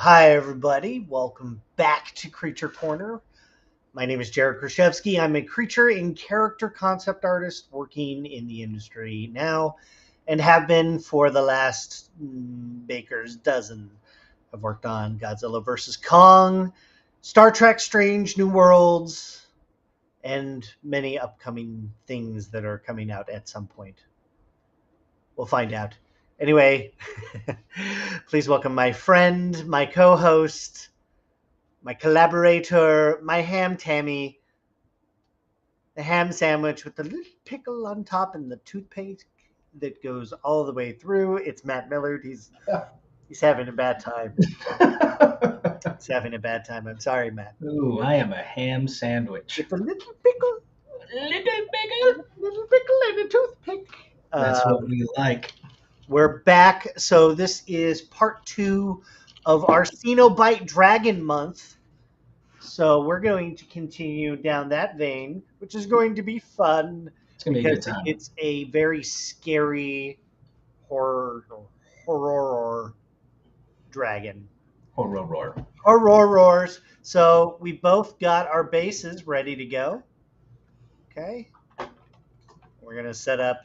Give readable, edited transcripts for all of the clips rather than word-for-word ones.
Hi everybody. Welcome back to Creature Corner. My name is Jared Krichevsky. I'm a creature and character concept artist working in the industry now and have been for the last baker's dozen. I've worked on Godzilla vs. Kong, Star Trek Strange New Worlds, and many upcoming things that are coming out at some point. We'll find out. Anyway, please welcome my friend, my co-host, my collaborator, my ham Tammy, the ham sandwich with the little pickle on top and the toothpaste that goes all the way through. It's Matt Millard. He's having a bad time. He's having a bad time. I'm sorry, Matt. Ooh, I am a ham sandwich. With a little pickle. Little pickle and a toothpick. That's what we like. We're back. So this is part 2 of our Cenobite Dragon Month. So we're going to continue down that vein, which is going to be fun. It's going to be a good time. It's a very scary horror dragon. Horrors. So we both got our bases ready to go. Okay. We're going to set up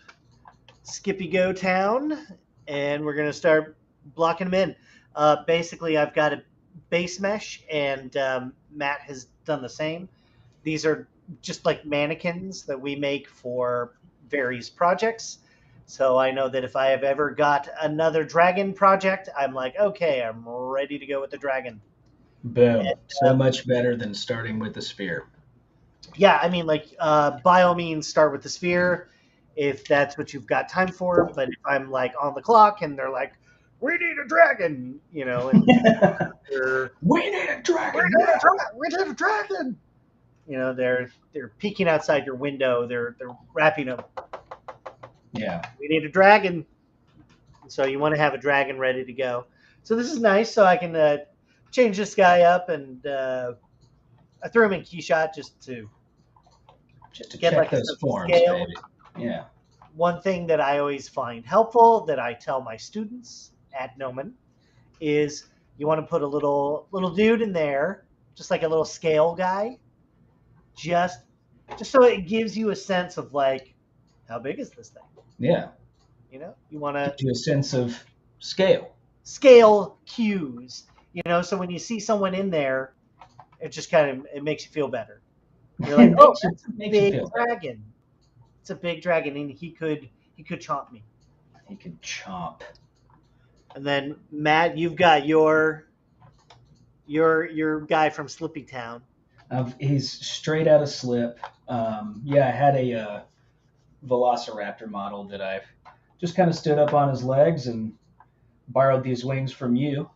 Skippy Go Town, and we're going to start blocking them in. Basically, I've got a base mesh, and Matt has done the same. These are just like mannequins that we make for various projects. So I know that if I have ever got another dragon project, I'm like, okay, I'm ready to go with the dragon. Boom. And, so much better than starting with the sphere. Yeah, I mean, like, by all means, start with the sphere if that's what you've got time for. But if I'm like on the clock and they're like, we need a dragon, you know, and we need a dragon. We need a dragon. You know, they're peeking outside your window. They're wrapping up. Yeah. We need a dragon. So you want to have a dragon ready to go. So this is nice. So I can change this guy up, and I threw him in Keyshot just to get like those forms, scale. Baby. Yeah. One thing that I always find helpful that I tell my students at Gnomon is you want to put a little dude in there, just like a little scale guy, just so it gives you a sense of like, how big is this thing? Yeah. You know, you want to give you a sense of scale cues. You know, so when you see someone in there, it just it makes you feel better. You're like, oh, that's a big dragon. It's a big dragon, and he could chomp me. He could chomp. And then Matt, you've got your guy from Slippy Town. He's straight out of Slip. Yeah, I had a Velociraptor model that I've just kind of stood up on his legs and borrowed these wings from you.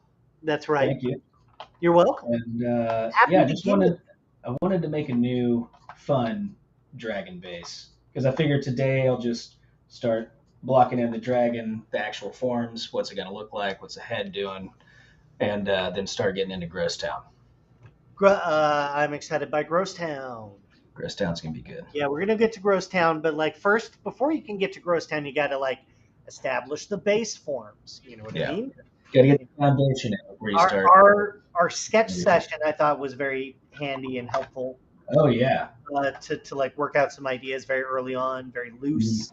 That's right. Thank you. You're welcome. And yeah, I wanted to make a new fun dragon base because I figured today I'll just start blocking in the dragon, the actual forms, what's it going to look like, what's the head doing, and then start getting into Gross Town. I'm excited by Gross Town. Gross Town's going to be good. Yeah, we're going to get to Gross Town, but like first, before you can get to Gross Town, you got to like establish the base forms. You know what I mean? Got to get the foundation in before you start. Our sketch session, I thought, was very handy and helpful. Oh yeah. To like work out some ideas very early on, very loose,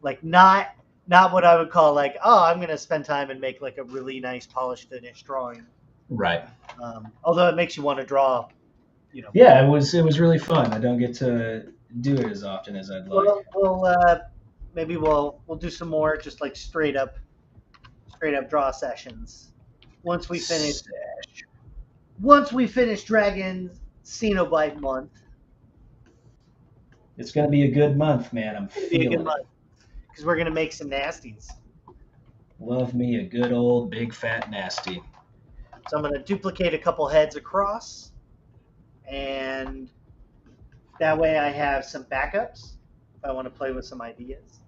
like not what I would call like, oh, I'm going to spend time and make like a really nice polished finished drawing. Right. Although it makes you want to draw, you know. Yeah, it was really fun. I don't get to do it as often as I'd like. Well, maybe we'll do some more just like straight up draw sessions once we finish Dragon Cenobite month. It's gonna be a good month, man. I'm feeling it. Because we're gonna make some nasties. Love me a good old big fat nasty. So I'm gonna duplicate a couple heads across, and that way I have some backups if I want to play with some ideas.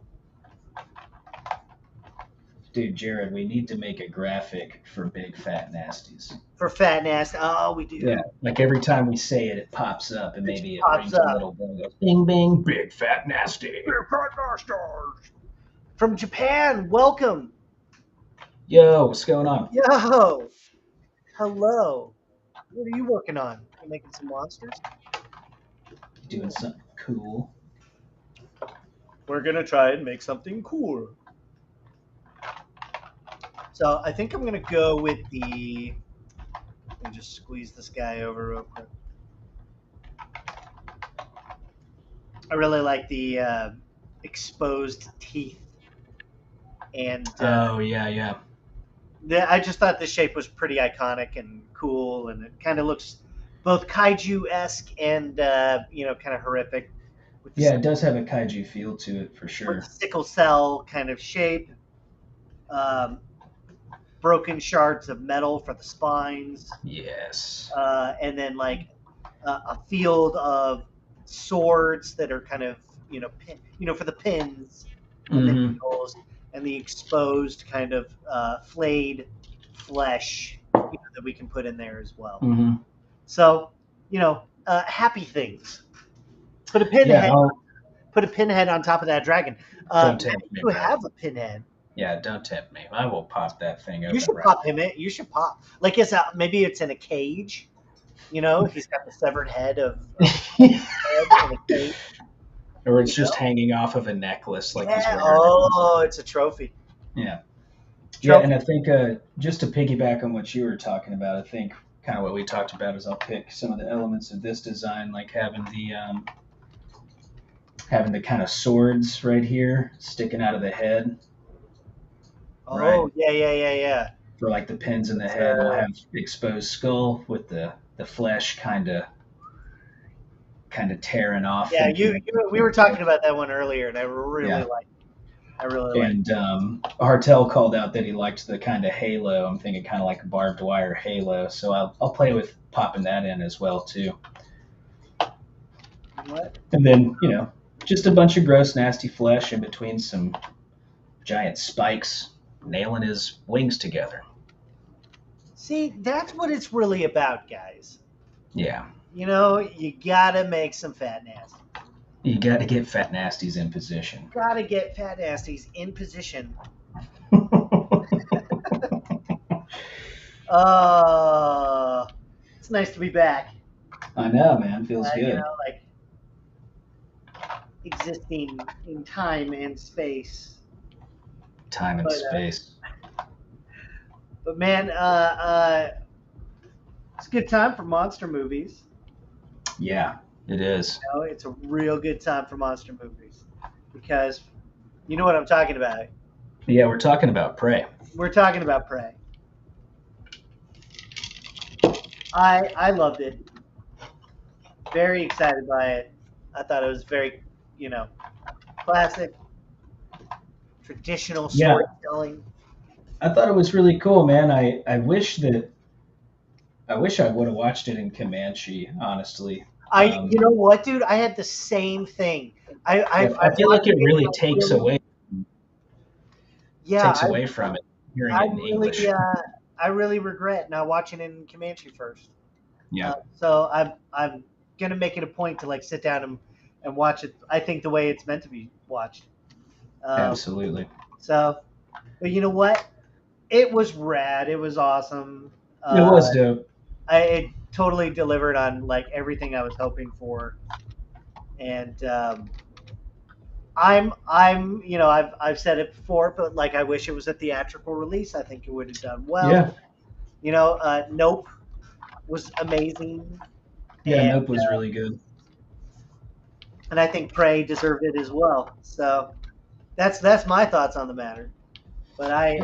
Dude, Jared, we need to make a graphic for big fat nasties. For fat nasty, oh, we do. Yeah, like every time we say it, it pops up, and maybe it rings a little bell, goes bing bing, big fat nasty. Big fat nasty. From Japan, welcome. Yo, what's going on? Yo, Hello. What are you working on? You making some monsters? Doing something cool. We're gonna try and make something cool. So I think I'm gonna go with the. Let me just squeeze this guy over real quick. I really like the exposed teeth, and Oh yeah. I just thought the shape was pretty iconic and cool, and it kind of looks both kaiju-esque and kind of horrific. With the, Yeah, it does have a kaiju feel to it for with sure. the sickle cell kind of shape. Um, broken shards of metal for the spines. Yes. And then like a field of swords that are kind of for the pins and the needles, and the exposed kind of flayed flesh that we can put in there as well. Mm-hmm. So happy things. Put a pinhead. Put a pinhead on top of that dragon. Don't tempt me. You have a pinhead. Yeah, don't tempt me. I will pop that thing open. You should pop him in. You should pop. Like maybe it's in a cage. He's got the severed head of in a cage. Or it's just hanging off of a necklace, like he's wearing. Oh, it's a trophy. Yeah. Yeah, and I think just to piggyback on what you were talking about, I think kind of what we talked about is I'll pick some of the elements of this design, like having the kind of swords right here sticking out of the head. Oh, right? Yeah. For like the pins in the head, we'll have exposed skull with the flesh kind of tearing off. Yeah, we were talking about that one earlier, and I really liked it. And Hartel called out that he liked the kind of halo. I'm thinking kind of like a barbed wire halo. So I'll play with popping that in as well too. What? And then just a bunch of gross, nasty flesh in between some giant spikes nailing his wings together. See, that's what it's really about, guys. Yeah. You gotta make some fat nasty. You gotta get fat nasties in position. Gotta get fat nasties in position. It's nice to be back. I know, man. Feels good. Like existing in time and space. Time and space. But man, it's a good time for monster movies. Yeah, it is. It's a real good time for monster movies because you know what I'm talking about. Yeah, we're talking about Prey. We're talking about Prey. I loved it. Very excited by it. I thought it was very, classic, traditional storytelling. I thought it was really cool, man. I wish I would have watched it in Comanche, honestly. You know what, dude? I had the same thing. I feel like it really takes away. Yeah, takes away from it. Hearing it in English. I really regret not watching it in Comanche first. Yeah. So I'm gonna make it a point to sit down and watch it. I think the way it's meant to be watched. Absolutely. So, but you know what? It was rad. It was awesome. It was dope. It totally delivered on everything I was hoping for, and I've said it before, but I wish it was a theatrical release. I think it would have done well. Yeah. Nope was amazing. Yeah, Nope was really good. And I think Prey deserved it as well. So that's my thoughts on the matter. But I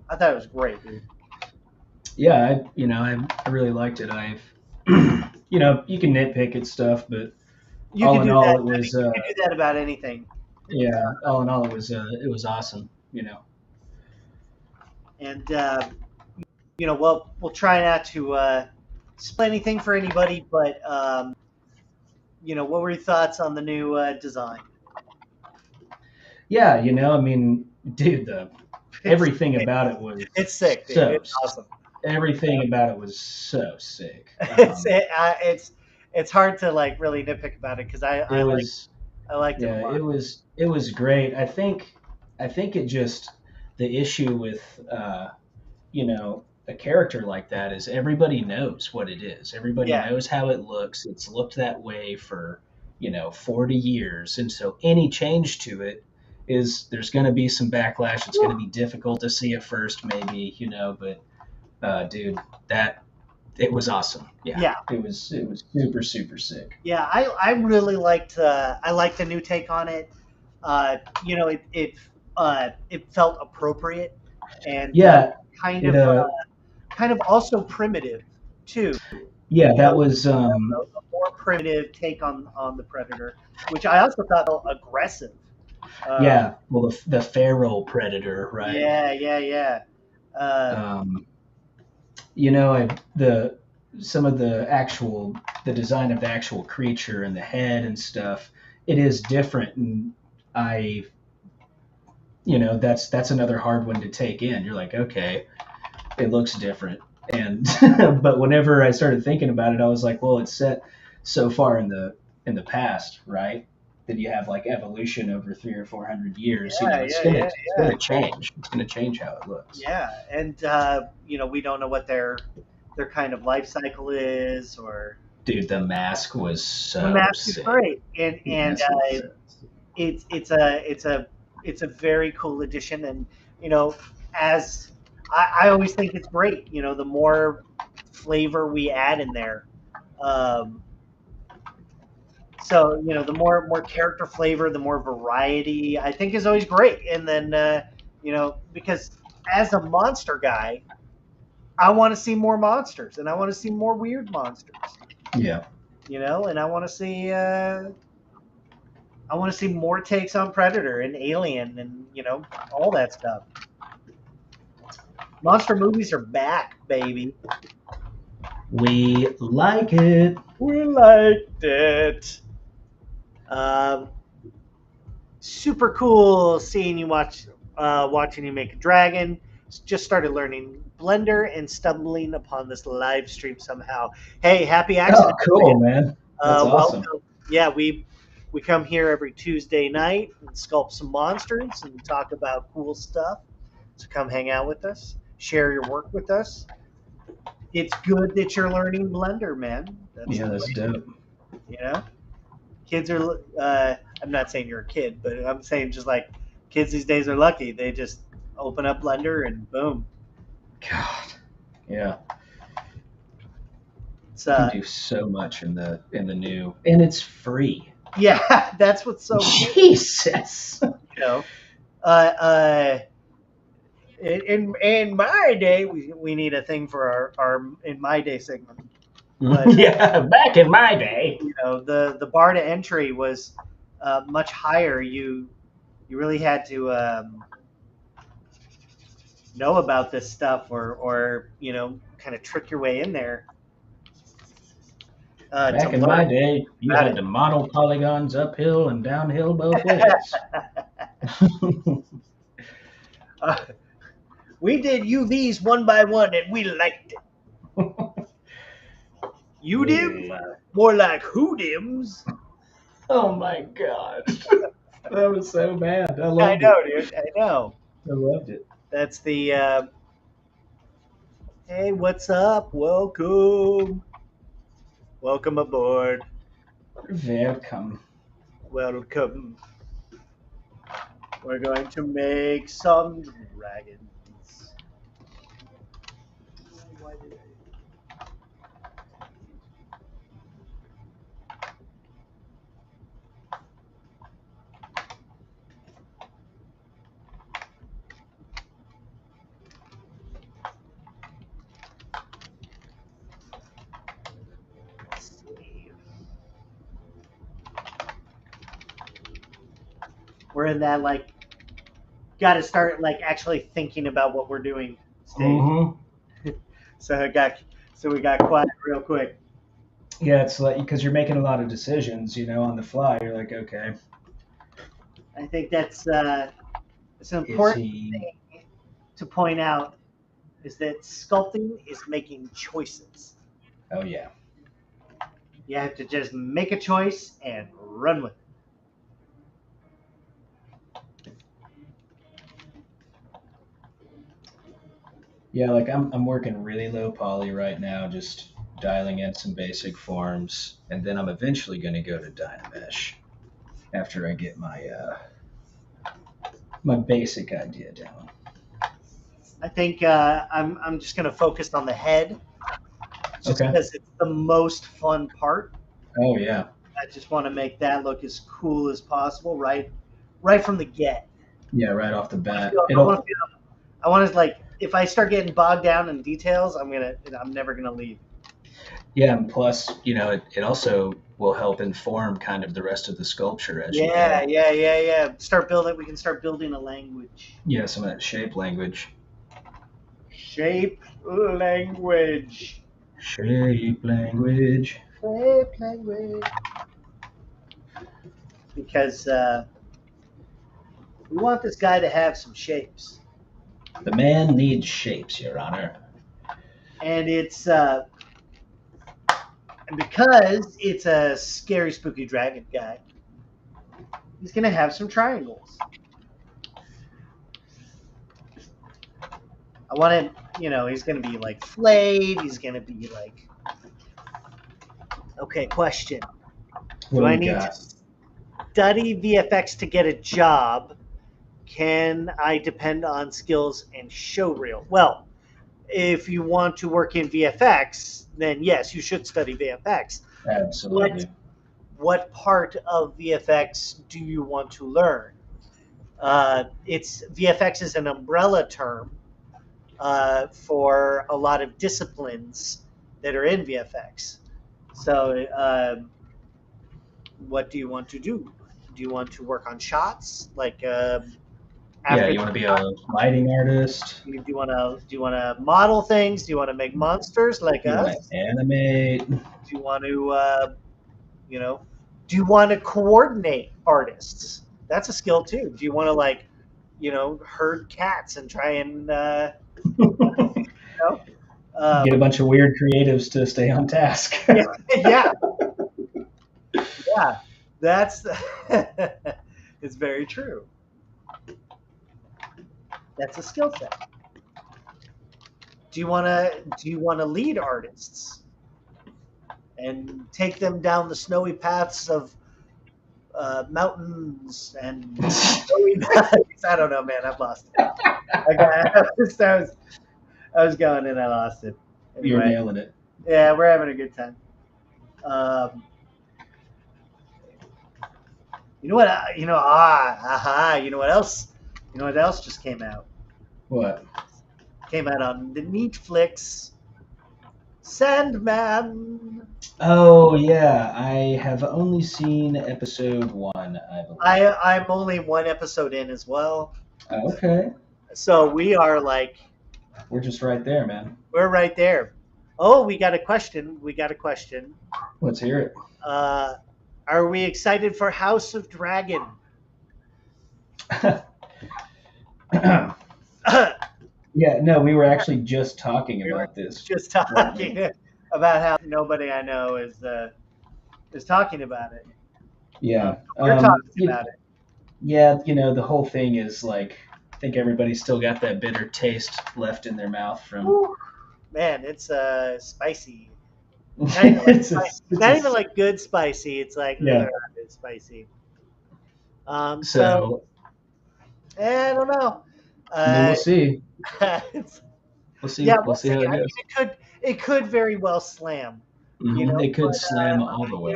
thought it was great, dude. Yeah, I really liked it. I've you can nitpick at stuff, but all in all, it was. You can do that about anything. Yeah, all in all, it was awesome. And we'll try not to spoil anything for anybody, but what were your thoughts on the new design? Yeah, dude, everything about it was. It's sick, dude. It's awesome. Everything about it was so sick. It's hard to really nitpick about it because I liked it a lot. It was great. I think it just the issue with you know, a character like that is everybody knows what it is. Everybody knows how it looks. It's looked that way for, 40 years. And so any change to it there's going to be some backlash. It's going to be difficult to see at first, maybe, but dude, it was awesome. Yeah. It was super, super sick. Yeah, I really liked the new take on it. It felt appropriate and kind of also primitive too. Yeah, that was a more primitive take on the Predator, which I also thought felt aggressive. Well, the feral predator, right? Yeah. Some of the design of the actual creature and the head and stuff, it is different, and that's another hard one to take in. You're like, okay, it looks different, and but whenever I started thinking about it, I was like, well, it's set so far in the past, right? That you have like evolution over 300 or 400 years. It's gonna change. It's gonna change how it looks. Yeah, and we don't know what their kind of life cycle is, or. Dude, the mask was so. The mask sick. is great, and it's a very cool addition, and as I always think it's great. The more flavor we add in there. So the more character flavor, the more variety, I think is always great. And then because as a monster guy, I want to see more monsters, and I want to see more weird monsters. Yeah. And I want to see more takes on Predator and Alien and all that stuff. Monster movies are back, baby. We like it. We liked it. Super cool seeing you watching you make a dragon. Just started learning Blender and stumbling upon this live stream somehow. Hey, happy accident! Oh, cool, man. That's awesome. Welcome. Yeah, we come here every Tuesday night and sculpt some monsters and talk about cool stuff. So come hang out with us, share your work with us. It's good that you're learning Blender, man. That's dope. Kids are. I'm not saying you're a kid, but I'm saying just like kids these days are lucky. They just open up Blender and boom. God, yeah. You can do so much in the new, and it's free. Yeah, that's what's so Jesus. In my day, we need a thing for our in my day segment. But, yeah, back in my day, the bar to entry was much higher. You really had to know about this stuff, or kind of trick your way in there. Back in my day, you had to model polygons uphill and downhill both ways. We did UVs one by one, and we liked it. You dim? More like who dims? Oh my god. That was so bad. I loved it. Dude. I know. I loved it. That's the hey, what's up? Welcome. Welcome aboard. Welcome. Welcome. We're going to make some dragons. We're in that got to start actually thinking about what we're doing stage. Mm-hmm. So we got quiet real quick. Yeah, it's like because you're making a lot of decisions, on the fly. You're like, okay. I think that's it's an important thing to point out is that sculpting is making choices. Oh yeah. You have to just make a choice and run with it. Yeah, like I'm working really low poly right now, just dialing in some basic forms, and then I'm eventually going to go to Dynamesh after I get my basic idea down. I think I'm just gonna focus on the head, just because it's the most fun part. Oh yeah. I just want to make that look as cool as possible, right from the get. Yeah, right off the bat. I want to like, if I start getting bogged down in details, I'm never gonna leave. Yeah, and plus, it also will help inform kind of the rest of the sculpture as you go. Yeah. We can start building a language. Yeah, some of that shape language. Shape language. Shape language. Shape language. Because we want this guy to have some shapes. The man needs shapes, Your Honor. And it's because it's a scary, spooky dragon guy, he's gonna have some triangles. I want him, he's gonna be like flayed. He's gonna be like, okay, question. Do I need to study VFX to get a job? Can I depend on skills and showreel? Well, if you want to work in VFX, then yes, you should study VFX. Absolutely. What part of VFX do you want to learn? VFX is an umbrella term for a lot of disciplines that are in VFX. So, what do you want to do? Do you want to work on shots, like? You want to be a lighting artist? Do you want to model things? Do you want to make monsters like us? Do you want to animate? Do you want to, do you want to coordinate artists? That's a skill too. Do you want to herd cats and try and get a bunch of weird creatives to stay on task? yeah. That's it's very true. That's a skill set. Do you want to lead artists and take them down the snowy paths of mountains and snowy valleys? I don't know, man. I've lost it. I was going and I lost it. Anyway, you're nailing it. Yeah, we're having a good time. You know what? You know what else? You know what else just came out? What? Came out on the Netflix. Sandman. Oh yeah, I have only seen episode 1. I believe. I'm only one episode in as well. Okay. So we are like. We're just right there, man. We're right there. Oh, we got a question. Let's hear it. Are we excited for House of Dragon? Yeah, no, we were actually just talking about this. Just talking about how nobody I know is talking about it. Yeah. We're talking about it. Yeah, the whole thing is like, I think everybody's still got that bitter taste left in their mouth from. Ooh, man, it's spicy. Not even like good spicy. It's like it's spicy. So I don't know. We'll see. We'll see. Yeah, we'll see how it goes. It could very well slam. Mm-hmm. It could slam all the way.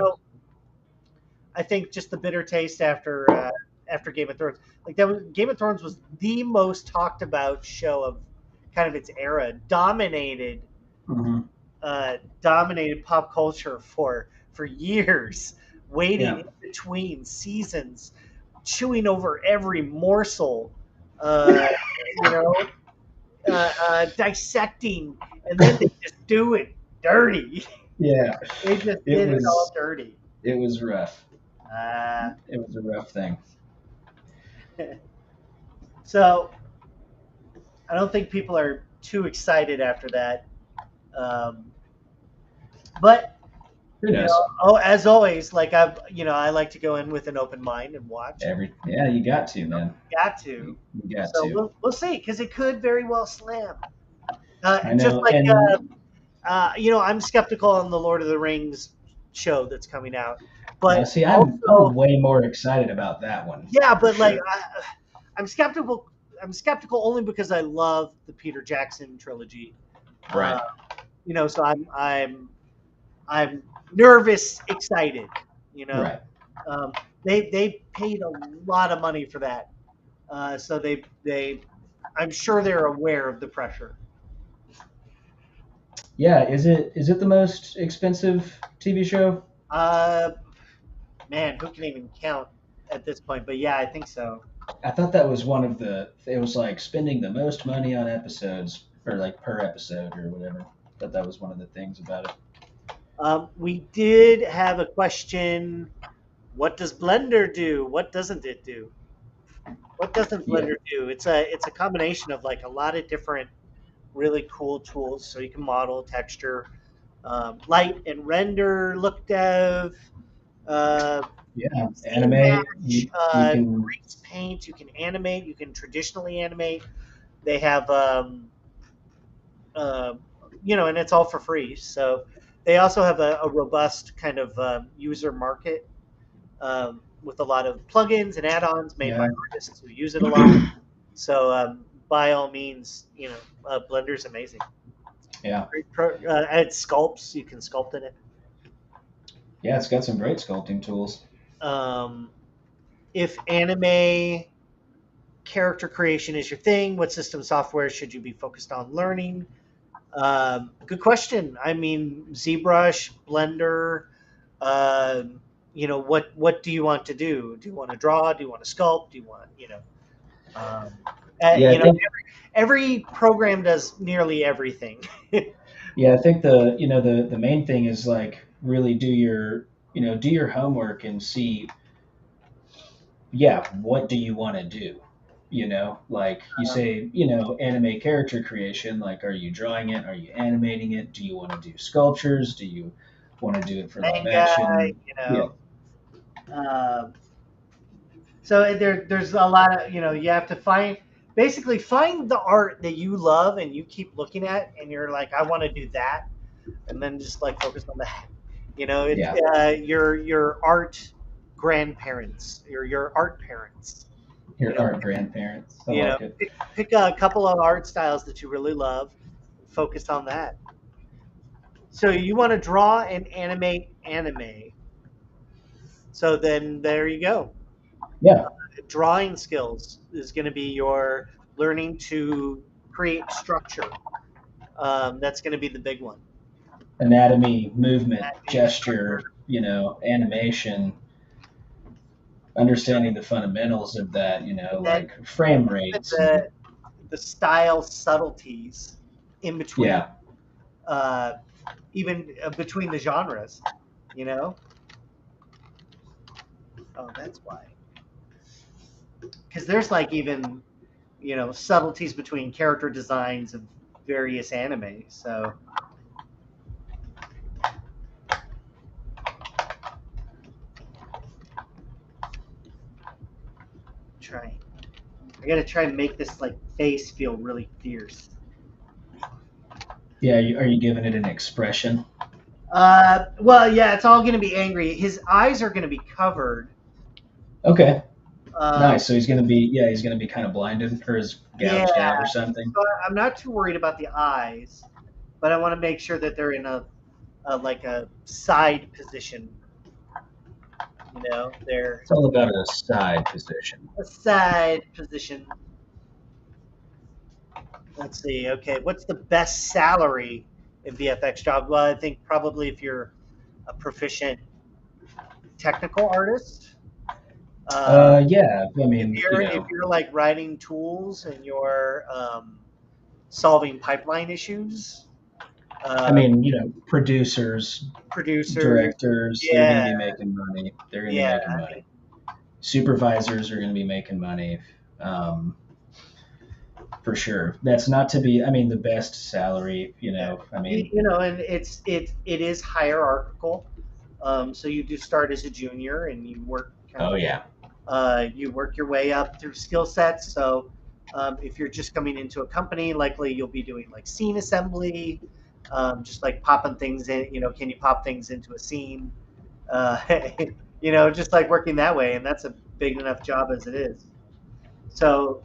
I think just the bitter taste after Game of Thrones. Game of Thrones was the most talked about show of kind of its era. Dominated pop culture for years, waiting in between seasons, chewing over every morsel, dissecting, and then they just do it dirty. Yeah, they just did it all dirty. It was rough. It was a rough thing. So I don't think people are too excited after that. But who knows? As always, I like to go in with an open mind and watch. You got to, man. You got to. So we'll see, because it could very well slam. I Just know, like and I'm skeptical on the Lord of the Rings show that's coming out, but see, I'm also, way more excited about that one yeah, for but like sure. I'm skeptical. I'm skeptical only because I love the Peter Jackson trilogy. Uh, Right, so I'm nervous, excited. You know, right. um, they paid a lot of money for that, so they I'm sure they're aware of the pressure. Yeah, is it the most expensive TV show? Uh, Man, who can even count at this point? But yeah, I think so. I thought that was one of the. It was like spending the most money on episodes, or like per episode, or whatever. But that was one of the things about it. We did have a question. What does Blender do? What doesn't it do? What doesn't Yeah, Blender do? It's a combination of like a lot of different really cool tools. So you can model, texture, light and render, look dev, uh, yeah. scene Animate. match, You can. grease paint. You can animate. You can traditionally animate. They have uh, and it's all for free. So they also have a robust kind of user market with a lot of plugins and add-ons made by Yeah. artists who use it a lot. So by all means, Blender's amazing. Yeah. It sculpts. You can sculpt in it. Yeah. It's got some great sculpting tools. Um, if anime character creation is your thing, what system software should you be focused on learning? Good question. I mean, ZBrush, Blender. What do you want to do? Do you want to draw? Do you want to sculpt? Do you want, um, uh, Yeah, you I know, think. every program does nearly everything. Yeah, I think the main thing is like really do your homework and see, yeah, what do you want to do? Like you say, anime character creation, like are you drawing it? Are you animating it? Do you want to do sculptures? Do you want to do it for live Manga, action? you Yeah, know. Um, so there's a lot of, you have to basically find the art that you love and you keep looking at, and you're like, I want to do that, and then just like focus on that. It's yeah, your art grandparents, your art parents. You your know, art grandparents. I like it. pick a couple of art styles that you really love, focus on that. So you want to draw and animate anime. So then there you go. Yeah, Drawing skills is going to be your learning to create structure. That's going to be the big one. anatomy, movement, Acting, gesture, animation, understanding the fundamentals of that, and then like frame even rates and the style subtleties in between, yeah. uh, even between the genres. You know, oh, that's why. Because there's like even subtleties between character designs of various anime. So try. I gotta try and make this like face feel really fierce. Yeah, are you giving it an expression? Well, yeah, it's all gonna be angry. His eyes are gonna be covered. Okay, Um, nice. So he's gonna be kind of blinded or is yeah, gouged out or something. so I'm not too worried about the eyes, but I want to make sure that they're in a side position. They're It's all about a side position. a side position. Let's see. Okay, what's the best salary in VFX job? Well, I think probably if you're a proficient technical artist. Yeah, I If mean, you're like writing tools and you're solving pipeline issues, uh, producers, producers, directors, they're gonna yeah, be making money. They're gonna be yeah. making I money. mean, Supervisors are gonna be making money. Um, for sure. That's not to be. I mean, the best salary. yeah. I mean, And it is hierarchical. So you do start as a junior and you work kind oh of yeah, you work your way up through skill sets. So If you're just coming into a company, likely you'll be doing like scene assembly, just like popping things in. Can you pop things into a scene? Just like working that way, and that's a big enough job as it is. So,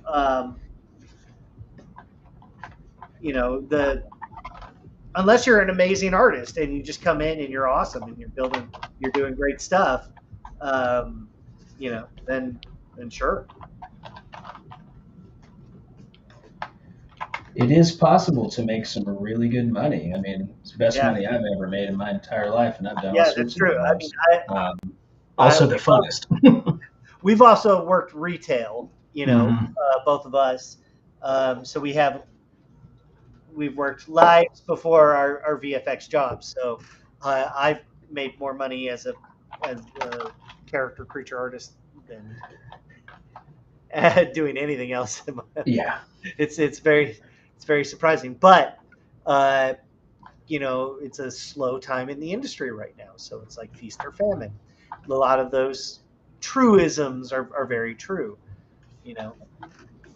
unless you're an amazing artist and you just come in and you're awesome and you're doing great stuff, then sure. It is possible to make some really good money. I mean, it's the best money I've ever made in my entire life, and I've done all sorts of true. jobs. Also the funnest. We've also worked retail, both of us. So we've worked lives before our VFX jobs. So I've made more money as a character creature artist than doing anything else. Yeah, it's very surprising, but it's a slow time in the industry right now. So it's like feast or famine. A lot of those truisms are very true,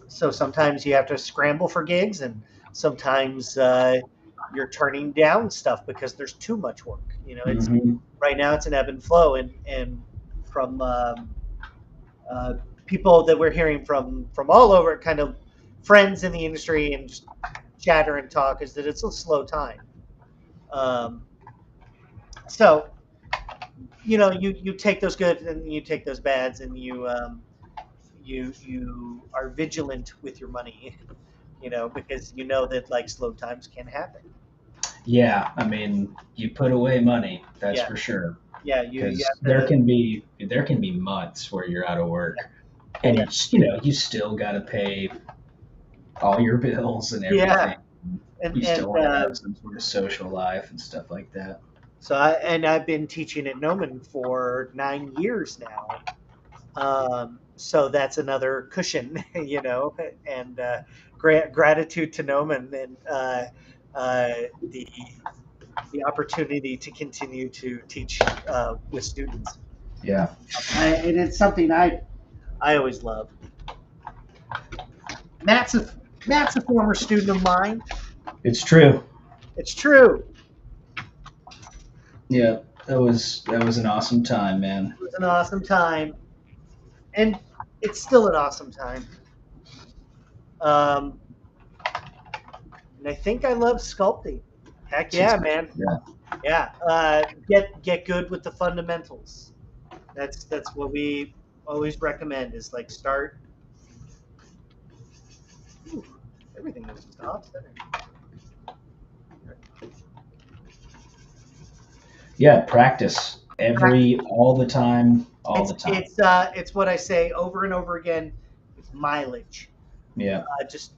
So sometimes you have to scramble for gigs, and sometimes you're turning down stuff because there's too much work. It's right now it's an ebb and flow, and from people that we're hearing from all over, kind of friends in the industry and just chatter and talk, is that it's a slow time. So you take those good and you take those bads, and you are vigilant with your money, because that like slow times can happen. Yeah, I mean, you put away money, that's for sure. Yeah, there can be months where you're out of work, and you still got to pay all your bills and everything. Yeah, you still want to have some sort of social life and stuff like that. So I've been teaching at Gnomon for 9 years now. So that's another cushion, and gratitude to Gnomon and the opportunity to continue to teach with students. Yeah, and it's something I always love. Matt's a former student of mine. It's true. It's true. Yeah, that was an awesome time, man. It was an awesome time, and it's still an awesome time. And I think I love sculpting. Heck yeah, man. Yeah. Get good with the fundamentals. That's what we always recommend, is like start. Ooh, everything was just offset. Yeah, practice all the time. It's what I say over and over again. It's mileage. Yeah. Just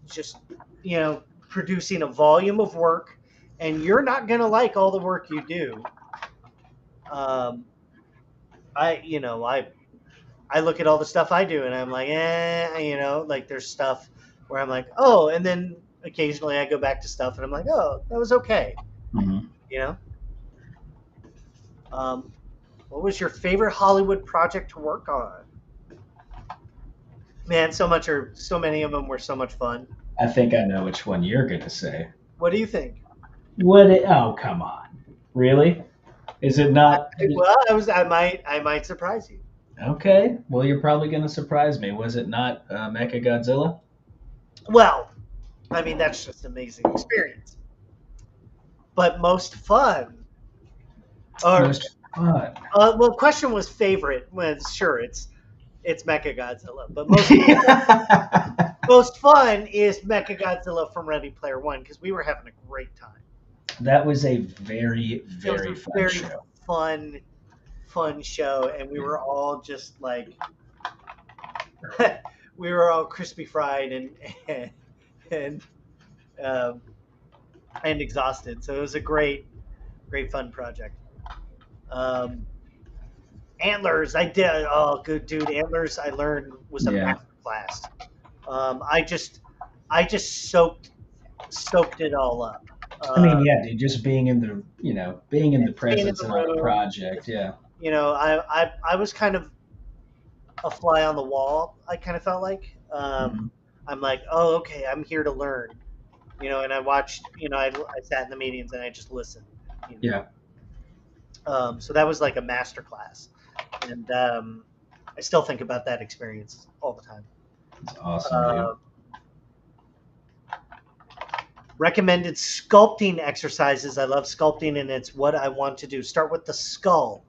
producing a volume of work, and you're not gonna like all the work you do. I look at all the stuff I do, and I'm like, like there's stuff where I'm like, oh, and then occasionally I go back to stuff, and I'm like, oh, that was okay. Mm-hmm. What was your favorite Hollywood project to work on? Man, so many of them were so much fun. I think I know which one you're gonna say. What do you think? Oh, come on. Really? Is it not? Well, I might surprise you. Okay. Well, you're probably gonna surprise me. Was it not Mechagodzilla? Well, I mean, that's just an amazing experience. But most fun. Well, question was favorite. Well, sure, it's Mechagodzilla, but most fun is Mechagodzilla from Ready Player One, because we were having a great time. That was a very fun show. Fun show, and we were all just like we were all crispy fried and exhausted. So it was a great fun project. Antlers, I did. Oh, good dude. Antlers, I learned was a master class. I just soaked it all up. I mean, yeah, dude, just being in the presence of a project, yeah. I was kind of a fly on the wall. I kind of felt like, I'm like, oh, okay, I'm here to learn, and I watched, I sat in the meetings and I just listened. Yeah. So that was like a master class, and I still think about that experience all the time. It's awesome, dude. Recommended sculpting exercises. I love sculpting, and it's what I want to do. Start with the skull.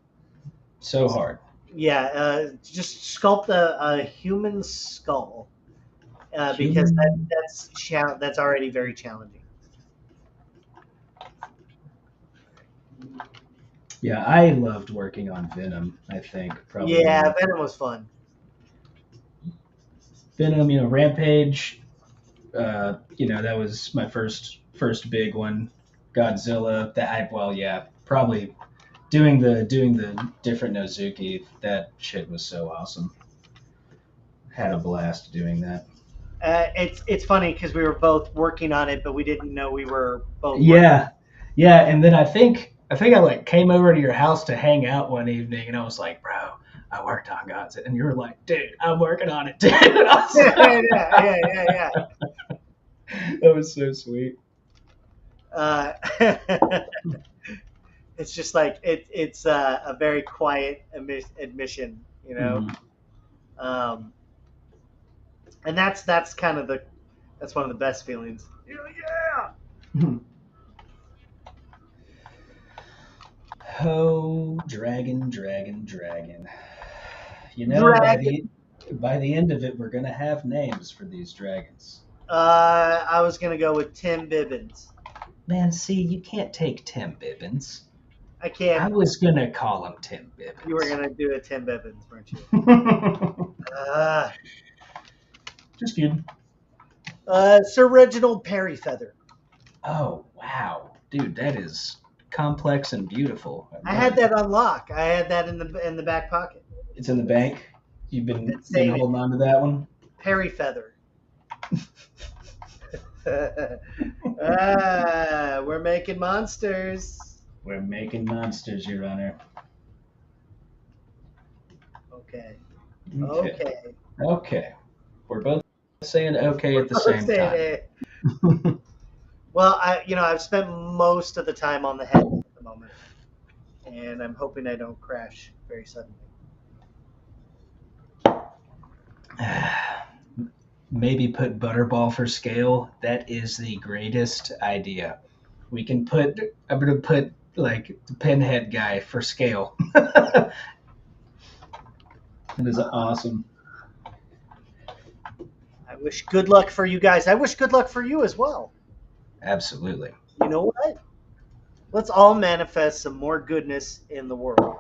So hard. Yeah, just sculpt a human skull, because that's already very challenging. Yeah, I loved working on Venom, I think. Probably. Yeah, Venom was fun. Venom, Rampage, that was my first big one. Godzilla, probably doing the different Nozuki, that shit was so awesome. Had a blast doing that. It's funny because we were both working on it, but we didn't know we were both. Yeah, and then I think I like came over to your house to hang out one evening, and I was like, bro, I worked on Godzilla, and you were like, dude, I'm working on it, dude. Yeah. That was so sweet. It's just like it's a very quiet admission, Mm-hmm. And that's kind of that's one of the best feelings. Yeah. Oh, dragon. By the end of it, we're gonna have names for these dragons. I was gonna go with Tim Bibbins. Man, see, you can't take Tim Bibbins. I can't. I was gonna call him Tim Bibbins. You were gonna do a Tim Bibbins, weren't you? Just kidding. Sir Reginald Perryfeather. Oh wow, dude, that is complex and beautiful. I had that on lock. I had that in the back pocket. It's in the bank. You've been holding on to that one. Perryfeather. We're making monsters. We're making monsters, Your Honor. Okay. We're both saying okay at the same time. Well, I've spent most of the time on the head at the moment, and I'm hoping I don't crash very suddenly. Maybe put Butterball for scale. That is the greatest idea. I'm gonna put like the pinhead guy for scale. That is awesome. I wish good luck for you guys. I wish good luck for you as well. Absolutely. You know what? Let's all manifest some more goodness in the world.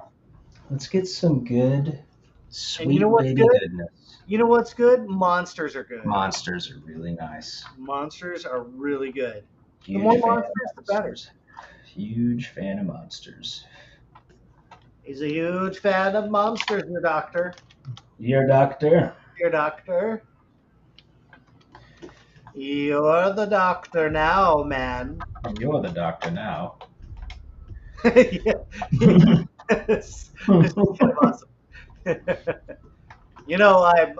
Let's get some good, sweet baby goodness. You know what's good? Monsters are good. Monsters are really nice. Monsters are really good. Huge the more monsters, the better. Huge fan of monsters. He's a huge fan of monsters, your doctor. Your doctor. Your doctor. You're the doctor now, man. You're the doctor now. It's kind of awesome.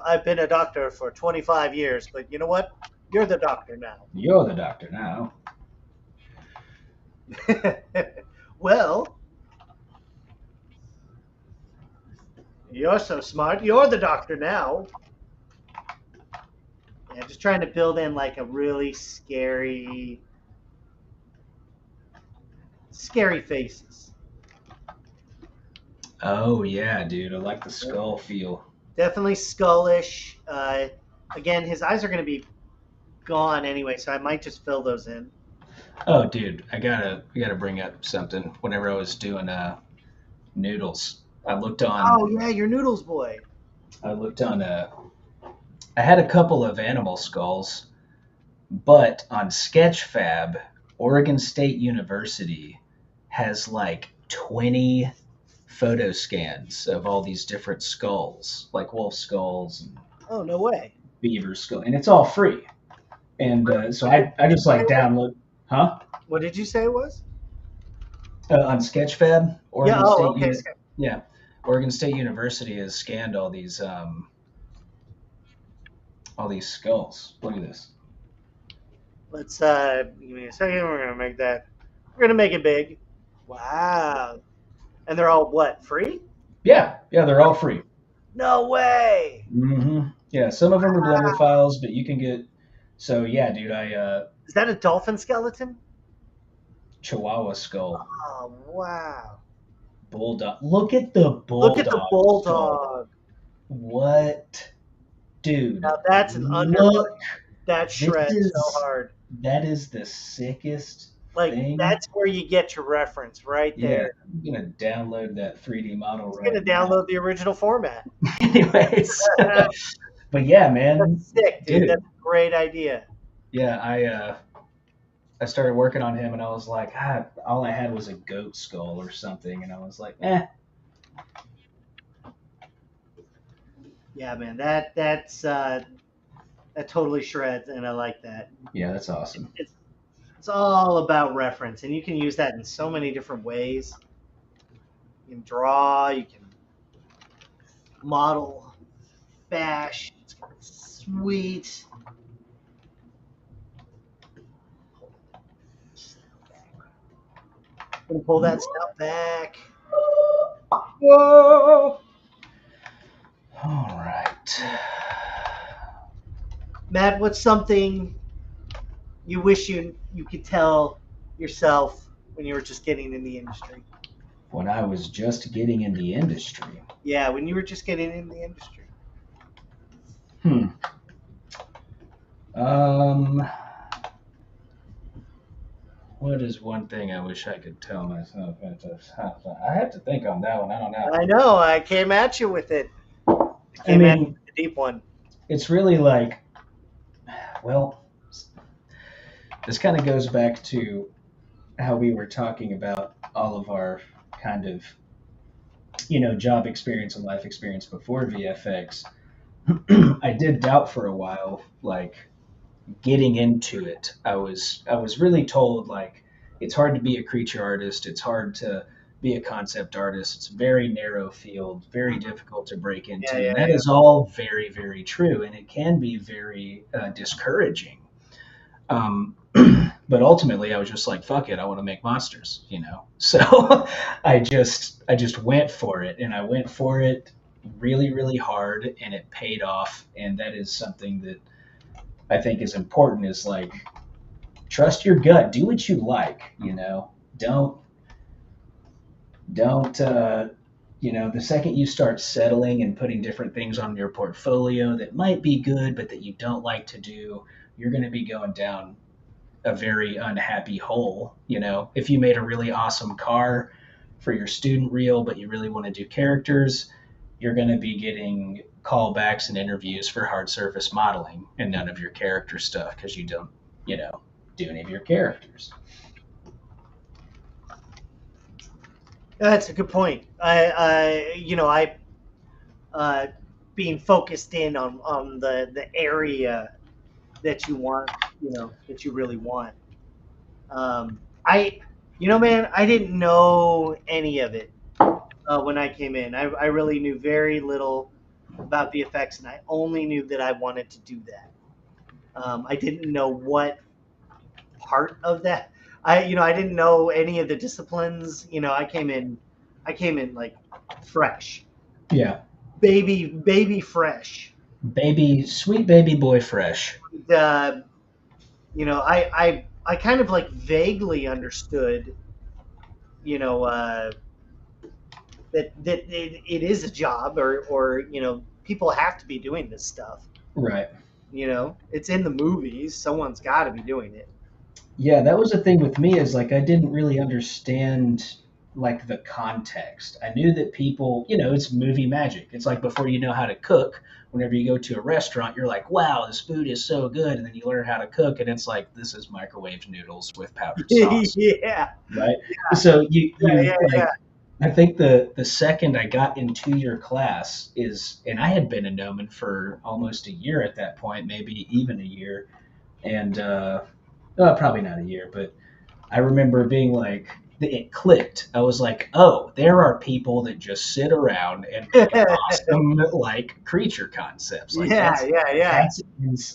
I've been a doctor for 25 years, but you know what? You're the doctor now. You're the doctor now. Well, you're so smart. You're the doctor now. Yeah, just trying to build in like a really scary faces. Oh yeah, dude. I like the skull feel. Definitely skullish. Again, his eyes are going to be gone anyway, so I might just fill those in. Oh, dude, I gotta bring up something. Whenever I was doing noodles, I looked on. Oh yeah, your noodles boy. I looked on. I had a couple of animal skulls, but on SketchFab, Oregon State University has like 20 photo scans of all these different skulls, like wolf skulls. And oh no way. Beaver skull, and it's all free. And so I just like download. Huh? What did you say it was? On SketchFab, Oregon State. Okay. Oregon State University has scanned all these all these skulls. Look at this. Let's give me a second. We're gonna make that. We're gonna make it big. Wow. And they're all what? Free? Yeah, they're all free. No way. Yeah, some of them are Blender files, but you can get. So yeah, dude, Is that a dolphin skeleton? Chihuahua skull. Oh wow. Bulldog. Look at the bulldog. Look at the bulldog. What, dude? Now that's an underlook. That shreds so hard. That is the sickest thing. That's where you get your reference right there. Yeah, I'm gonna download that 3D model I'm gonna download the original format. Anyways, but yeah, man, that's sick, dude. That's a great idea. Yeah, I started working on him, and I was like, all I had was a goat skull or something, and I was like, Yeah, man, that totally shreds, and I like that. Yeah, that's awesome. It's all about reference, and you can use that in so many different ways. You can draw, you can model, bash. It's sweet. I'm gonna pull that stuff back. Whoa! All right. Matt, what's something you wish you could tell yourself when you were just getting in the industry? When I was just getting in the industry? Yeah, when you were just getting in the industry. What is one thing I wish I could tell myself? I have to think on that one. I don't know. I know. I came at you with it. I mean, at you with the deep one. It's really like, well, this kind of goes back to how we were talking about all of our kind of, job experience and life experience before VFX. I did doubt for a while, like, getting into it. I was really told, like, it's hard to be a creature artist, it's hard to be a concept artist, it's a very narrow field, very difficult to break into. And that is all very, very true, and it can be very discouraging. But ultimately I was just like, fuck it, I want to make monsters, so I just went for it, and I went for it really, really hard, and it paid off. And that is something that I think is important, is like, trust your gut, do what you like, don't the second you start settling and putting different things on your portfolio that might be good but that you don't like to do, you're going to be going down a very unhappy hole. If you made a really awesome car for your student reel but you really want to do characters, you're going to be getting callbacks and interviews for hard surface modeling and none of your character stuff, because you don't, do any of your characters. That's a good point. Being focused in on the area that you want, that you really want. Man, I didn't know any of it when I came in. I really knew very little about VFX, and I only knew that I wanted to do that. I didn't know what part of that. I didn't know any of the disciplines. I came in like fresh. Yeah. Baby fresh. Sweet baby boy fresh. And, I kind of like vaguely understood, that it is a job, or people have to be doing this stuff. Right. It's in the movies. Someone's got to be doing it. Yeah, that was the thing with me, is like I didn't really understand like the context. I knew that people, it's movie magic. It's like before you know how to cook, whenever you go to a restaurant, you're like, wow, this food is so good. And then you learn how to cook, and it's like, this is microwaved noodles with powdered sauce. Yeah. Right? Yeah. So I think the second I got into your class and I had been a Gnomon for almost a year at that point, maybe even a year. And, probably not a year, but I remember being like, it clicked. I was like, oh, there are people that just sit around and make awesome like creature concepts. Like yeah.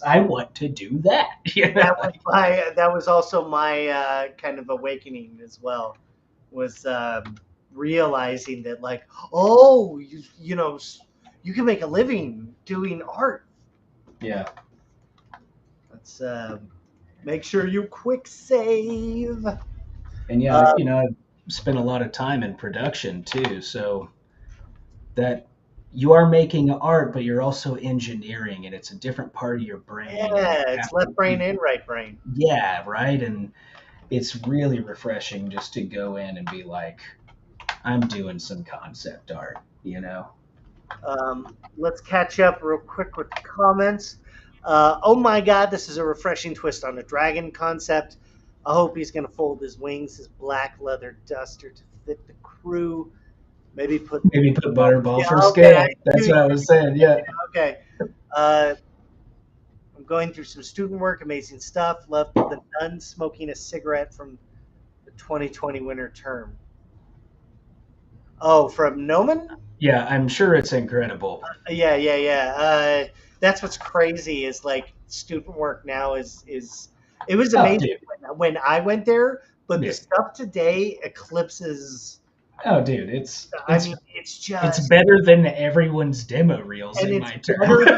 I want to do that. That was also my kind of awakening as well. Was realizing that like, oh, you know, you can make a living doing art. Yeah. Let's make sure you quick save. And yeah, you know, I've spent a lot of time in production too, so that you are making art, but you're also engineering, and it's a different part of your brain. Yeah, it's left brain and right brain. Yeah, right. And it's really refreshing just to go in and be like, I'm doing some concept art, you know? Let's catch up real quick with the comments. Oh my God, this is a refreshing twist on a dragon concept. I hope he's going to fold his wings, his black leather duster to fit the crew. Maybe put Butterball for scale. That's what I was saying. Yeah. Okay. I'm going through some student work. Amazing stuff. Love the nun smoking a cigarette from the 2020 winter term. Oh, from Gnomon? Yeah, I'm sure it's incredible. Yeah. That's what's crazy is like student work now is it was amazing when I went there, but the stuff today eclipses. Oh, dude, it's just better than everyone's demo reels in my term.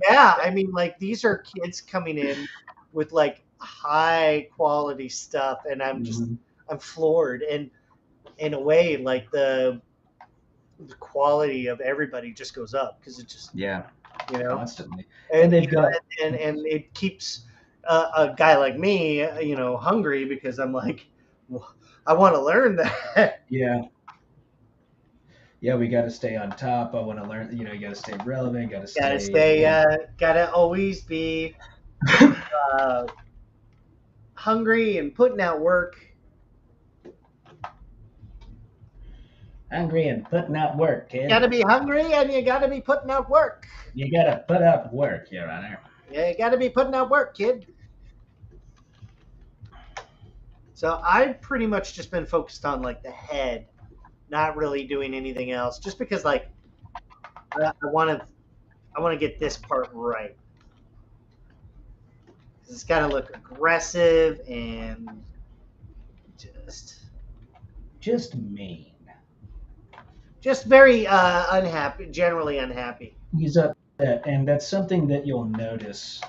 Yeah, I mean, like these are kids coming in with like high quality stuff, and I'm floored. And in a way, like the quality of everybody just goes up because it just you know, constantly, and they've got and it keeps a guy like me, you know, hungry because I'm like, well, I want to learn that. Yeah, we got to stay on top. I want to learn. You know, you got to stay relevant. Got to always be hungry and putting out work. Hungry and putting out work, kid. You got to be hungry and you got to be putting out work. You got to put out work, Your Honor. Yeah, you got to be putting out work, kid. So I've pretty much just been focused on like the head. Not really doing anything else, just because like I want to get this part right. It's got to look aggressive and just mean, just very unhappy, generally unhappy. He's upset, and that's something that you'll notice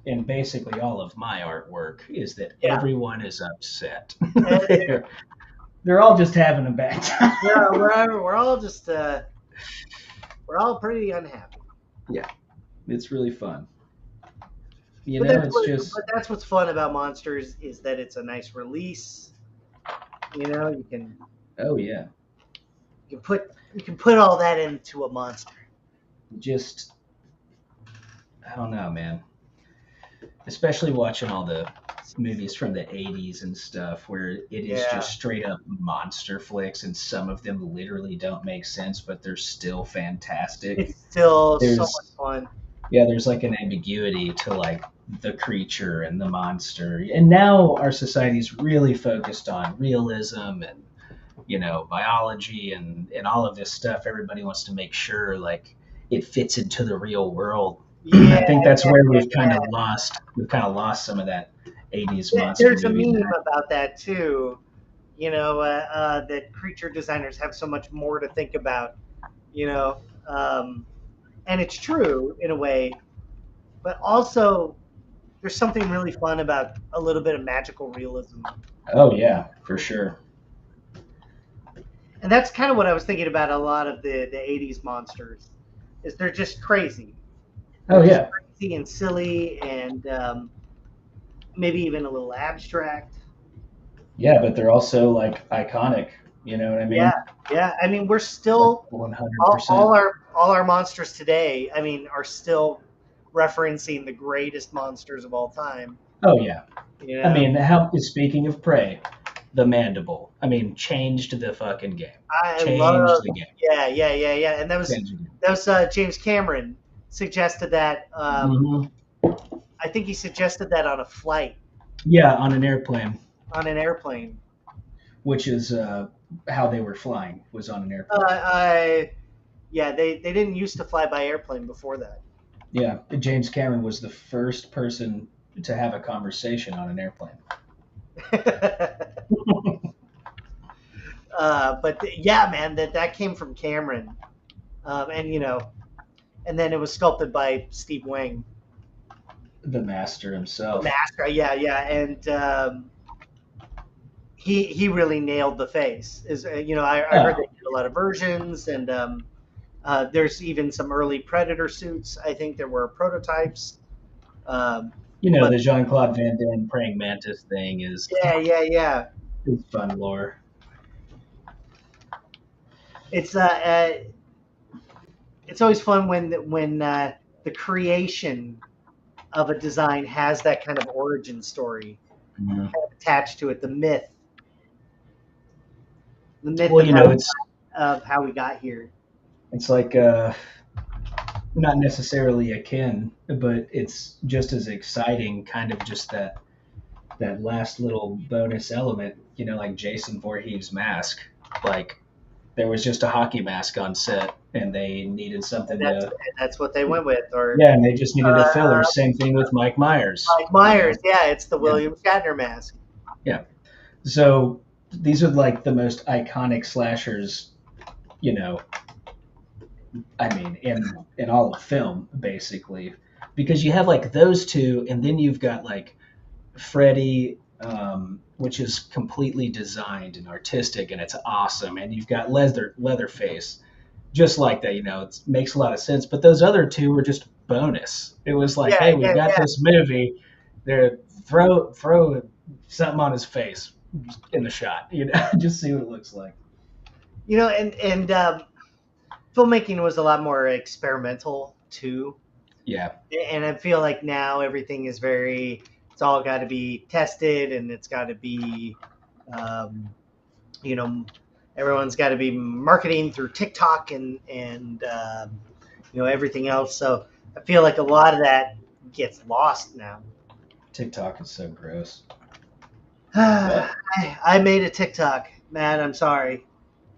in basically all of my artwork is that everyone is upset. They're all just having a bad time. Yeah, we're all just we're all pretty unhappy. Yeah, it's really fun. But that's what's fun about Monsters is that it's a nice release. You know, you can. Oh yeah. You can put all that into a monster. Just, I don't know, man. Especially watching all the movies from the 80s and stuff where it is just straight up monster flicks, and some of them literally don't make sense, but they're still fantastic. It's still so much fun. Yeah, there's like an ambiguity to like the creature and the monster. And now our society's really focused on realism and, you know, biology and all of this stuff. Everybody wants to make sure like it fits into the real world. Yeah, I think that's where we've kind of lost some of that 80s monster. There's a meme about that too, you know, that creature designers have so much more to think about, you know, and it's true in a way, but also there's something really fun about a little bit of magical realism. Oh yeah, for sure. And that's kind of what I was thinking about a lot of the 80s monsters, is they're just crazy. Oh yeah, crazy and silly and maybe even a little abstract. Yeah, but they're also like iconic. You know what I mean? Yeah. I mean, we're still 100%. All our monsters today. I mean, are still referencing the greatest monsters of all time. Oh yeah. Yeah. I mean, speaking of prey, the mandible. I mean, changed the fucking game. Changed the game. Yeah. And that was James Cameron suggested that. I think he suggested that on a flight. Yeah, on an airplane. which is how they were flying, was on an airplane. Yeah, they didn't used to fly by airplane before that. Yeah, James Cameron was the first person to have a conversation on an airplane. Yeah, man, that came from Cameron, and then it was sculpted by Steve Wang, the master himself. The master, yeah, and he really nailed the face. I heard they did a lot of versions, and there's even some early Predator suits. I think there were prototypes. The Jean-Claude Van Damme praying mantis thing is yeah. It's fun lore. It's always fun when the creation of a design has that kind of origin story kind of attached to it, the myth. Of how we got here. It's like not necessarily akin, but it's just as exciting, kind of just that last little bonus element, like Jason Voorhees' mask. Like there was just a hockey mask on set and they needed something that's what they went with. And they just needed a filler. Same thing with Mike Myers. It's the William Shatner mask. Yeah. So these are like the most iconic slashers, I mean, in all of film, basically, because you have like those two, and then you've got like Freddy, which is completely designed and artistic, and it's awesome, and you've got Leatherface, just like that, it makes a lot of sense. But those other two were just bonus. It was like, hey, we got this movie, there, throw something on his face in the shot, just see what it looks like. And filmmaking was a lot more experimental too. Yeah. And I feel like now everything is it's all got to be tested, and it's got to be, everyone's got to be marketing through TikTok and everything else. So I feel like a lot of that gets lost now. TikTok is so gross. I made a TikTok, man. I'm sorry.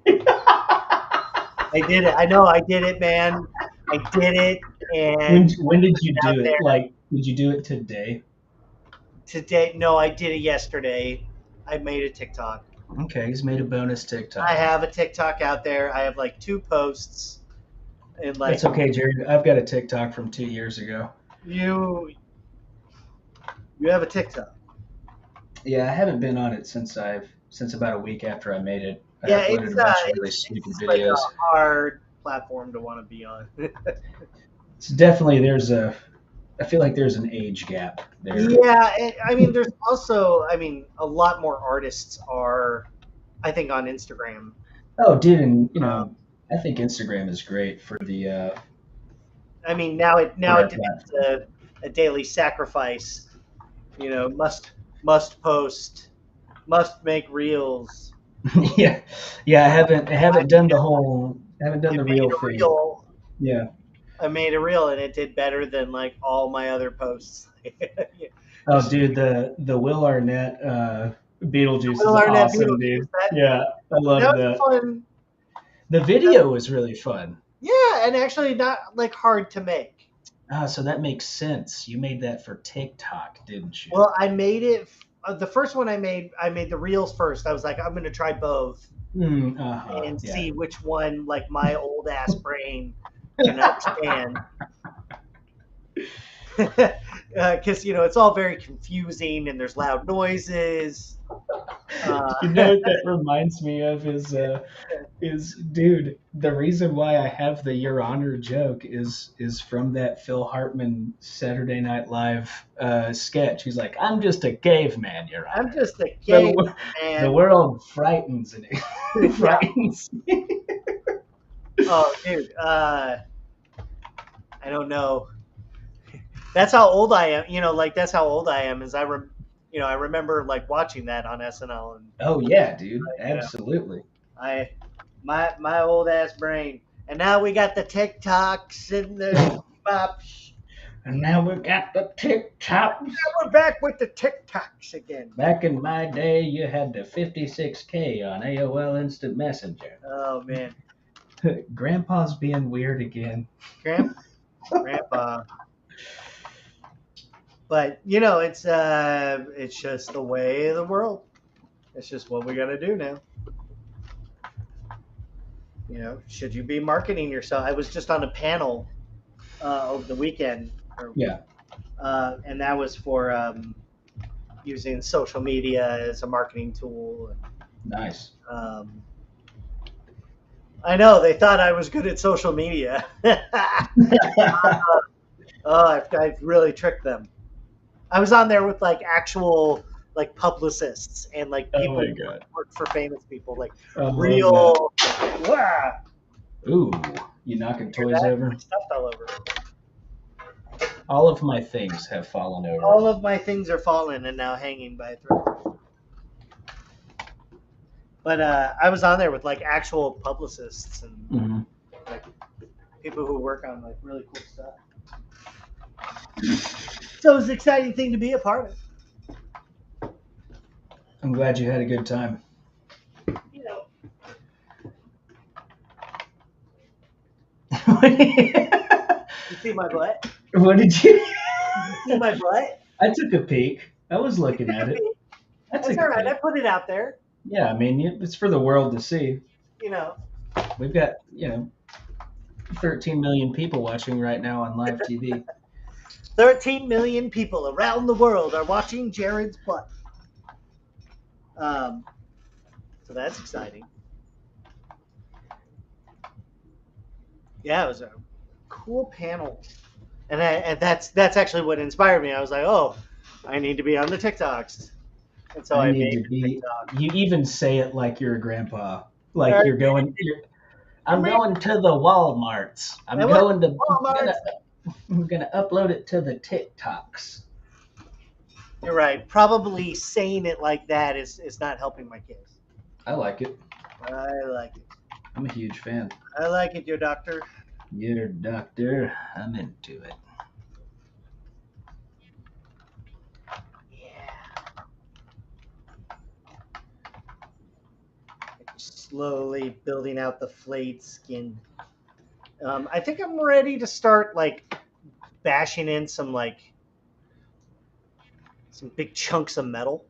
I did it. I know I did it, man. I did it. And when did you do it? Like, did you do it today? Today? No, I did it yesterday. I made a TikTok. Okay, he's made a bonus TikTok. I have a TikTok out there. I have like 2 posts. And like, that's okay, Jared. I've got a TikTok from 2 years ago. You have a TikTok? Yeah, I haven't been on it since about a week after I made it. Yeah, it's videos. Like a hard platform to want to be on. It's definitely I feel like there's an age gap there. Yeah, there's also, a lot more artists are, I think, on Instagram. Oh, dude, and I think Instagram is great for the. Now it demands a daily sacrifice. Must post, must make reels. yeah. I haven't done the reel thing. Yeah. I made a reel and it did better than like all my other posts. Oh, dude, the Will Arnett Beetlejuice is awesome, dude. Yeah, I love that. Fun. The video was really fun. Yeah, and actually not like hard to make. So that makes sense. You made that for TikTok, didn't you? Well, I made it. The first one I made the reels first. I was like, I'm going to try both and see which one, like my old ass brain, can understand. Because it's all very confusing and there's loud noises. What that reminds me of is dude, the reason why I have the Your Honor joke is from that Phil Hartman Saturday Night Live sketch. He's like, I'm just a caveman, Your Honor. I'm just a caveman. The world frightens and it frightens. Oh, dude. I don't know. That's how old I am. That's how old I am. Is I remember like watching that on SNL. And, oh yeah, dude, absolutely. My old ass brain, and now we got the TikToks and the And now we've got the TikToks. Now we're back with the TikToks again. Back in my day, you had the 56K on AOL Instant Messenger. Oh man. Grandpa's being weird again. Grandpa. But you know, it's just the way of the world. It's just what we got to do now. You know, should you be marketing yourself? I was just on a panel over the weekend. Yeah. And that was for using social media as a marketing tool. Nice. I know they thought I was good at social media. I've really tricked them. I was on there with like actual like publicists and like people who work for famous people, like real. Wow. Ooh, you knocking toys over? Stuff all over. All of my things have fallen over. All of my things are fallen and now hanging by a thread. But I was on there with like actual publicists and like people who work on like really cool stuff. So it was an exciting thing to be a part of. I'm glad you had a good time. You know. You see my butt? What did you? You see my butt? I took a peek. I was looking at it. That's all right. I put it out there. Yeah, I mean, it's for the world to see. You know. We've got, 13 million people watching right now on live TV. 13 million people around the world are watching Jared's butt. So that's exciting. Yeah, it was a cool panel, and that's actually what inspired me. I was like, oh, I need to be on the TikToks, and so I made a TikTok. You even say it like you're a grandpa, like you're going. I'm going to the Walmarts. I'm going to Walmarts. I'm gonna upload it to the TikToks. You're right. Probably saying it like that is not helping my kids. I like it. I like it. I'm a huge fan. I like it, your doctor. Your doctor. I'm into it. Yeah. Slowly building out the flayed skin. I think I'm ready to start like bashing in some big chunks of metal.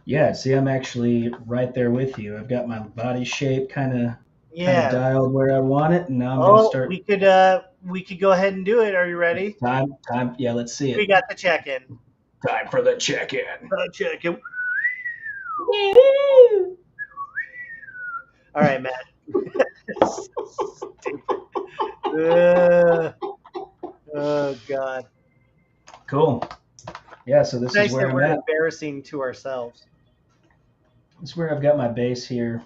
Yeah, see, I'm actually right there with you. I've got my body shape kind of dialed where I want it, and now I'm gonna start. We could go ahead and do it. Are you ready? Time. Yeah, let's see it. We got the check-in. Time for the check-in. All right, Matt. Stupid. Oh God. Cool. Yeah, so this is where we're embarrassing to ourselves. This is where I've got my base here.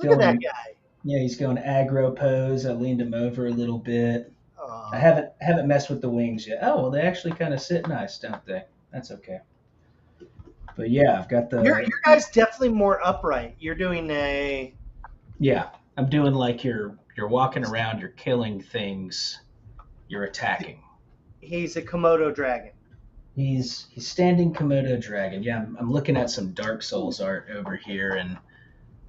Look at that guy. Yeah, he's going aggro pose. I leaned him over a little bit. I haven't messed with the wings yet. Oh, well, they actually kind of sit nice, don't they? That's okay. But yeah, I've got the. Your guy's definitely more upright. You're doing a. Yeah, I'm doing like you're walking around, you're killing things, you're attacking. He's a Komodo dragon. He's standing Komodo dragon. Yeah, I'm looking at some Dark Souls art over here, and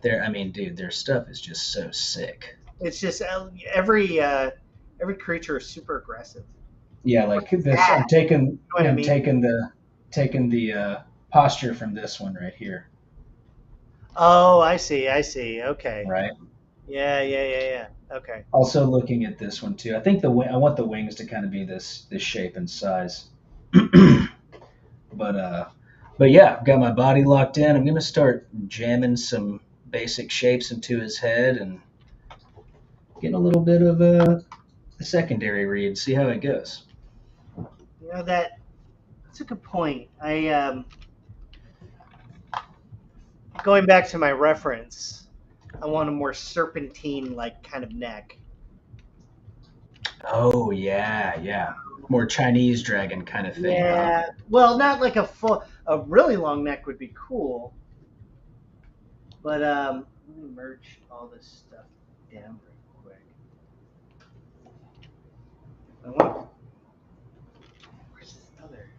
their stuff is just so sick. It's just every creature is super aggressive. Yeah, like this. I'm taking the posture from this one right here. Oh, I see. Okay. Right. Yeah. Okay. Also looking at this one too. I think I want the wings to kind of be this shape and size. But yeah, I've got my body locked in. I'm gonna start jamming some basic shapes into his head and getting a little bit of a secondary read. See how it goes. You know that's a good point. Going back to my reference, I want a more serpentine-like kind of neck. Oh, yeah. More Chinese dragon kind of thing. Yeah. Huh? Well, not like a really long neck would be cool. But let me merge all this stuff down real quick. Where's this other?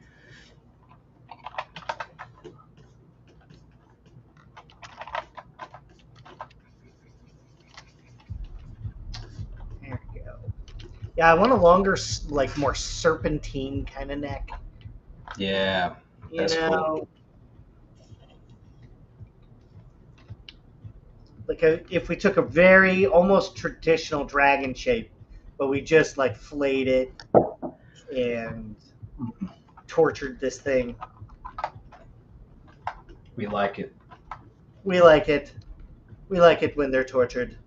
There we go. Yeah, I want a longer, like more serpentine kind of neck. Yeah, that's cool. Like if we took a very almost traditional dragon shape, but we just like flayed it and tortured this thing. We like it. We like it. We like it when they're tortured.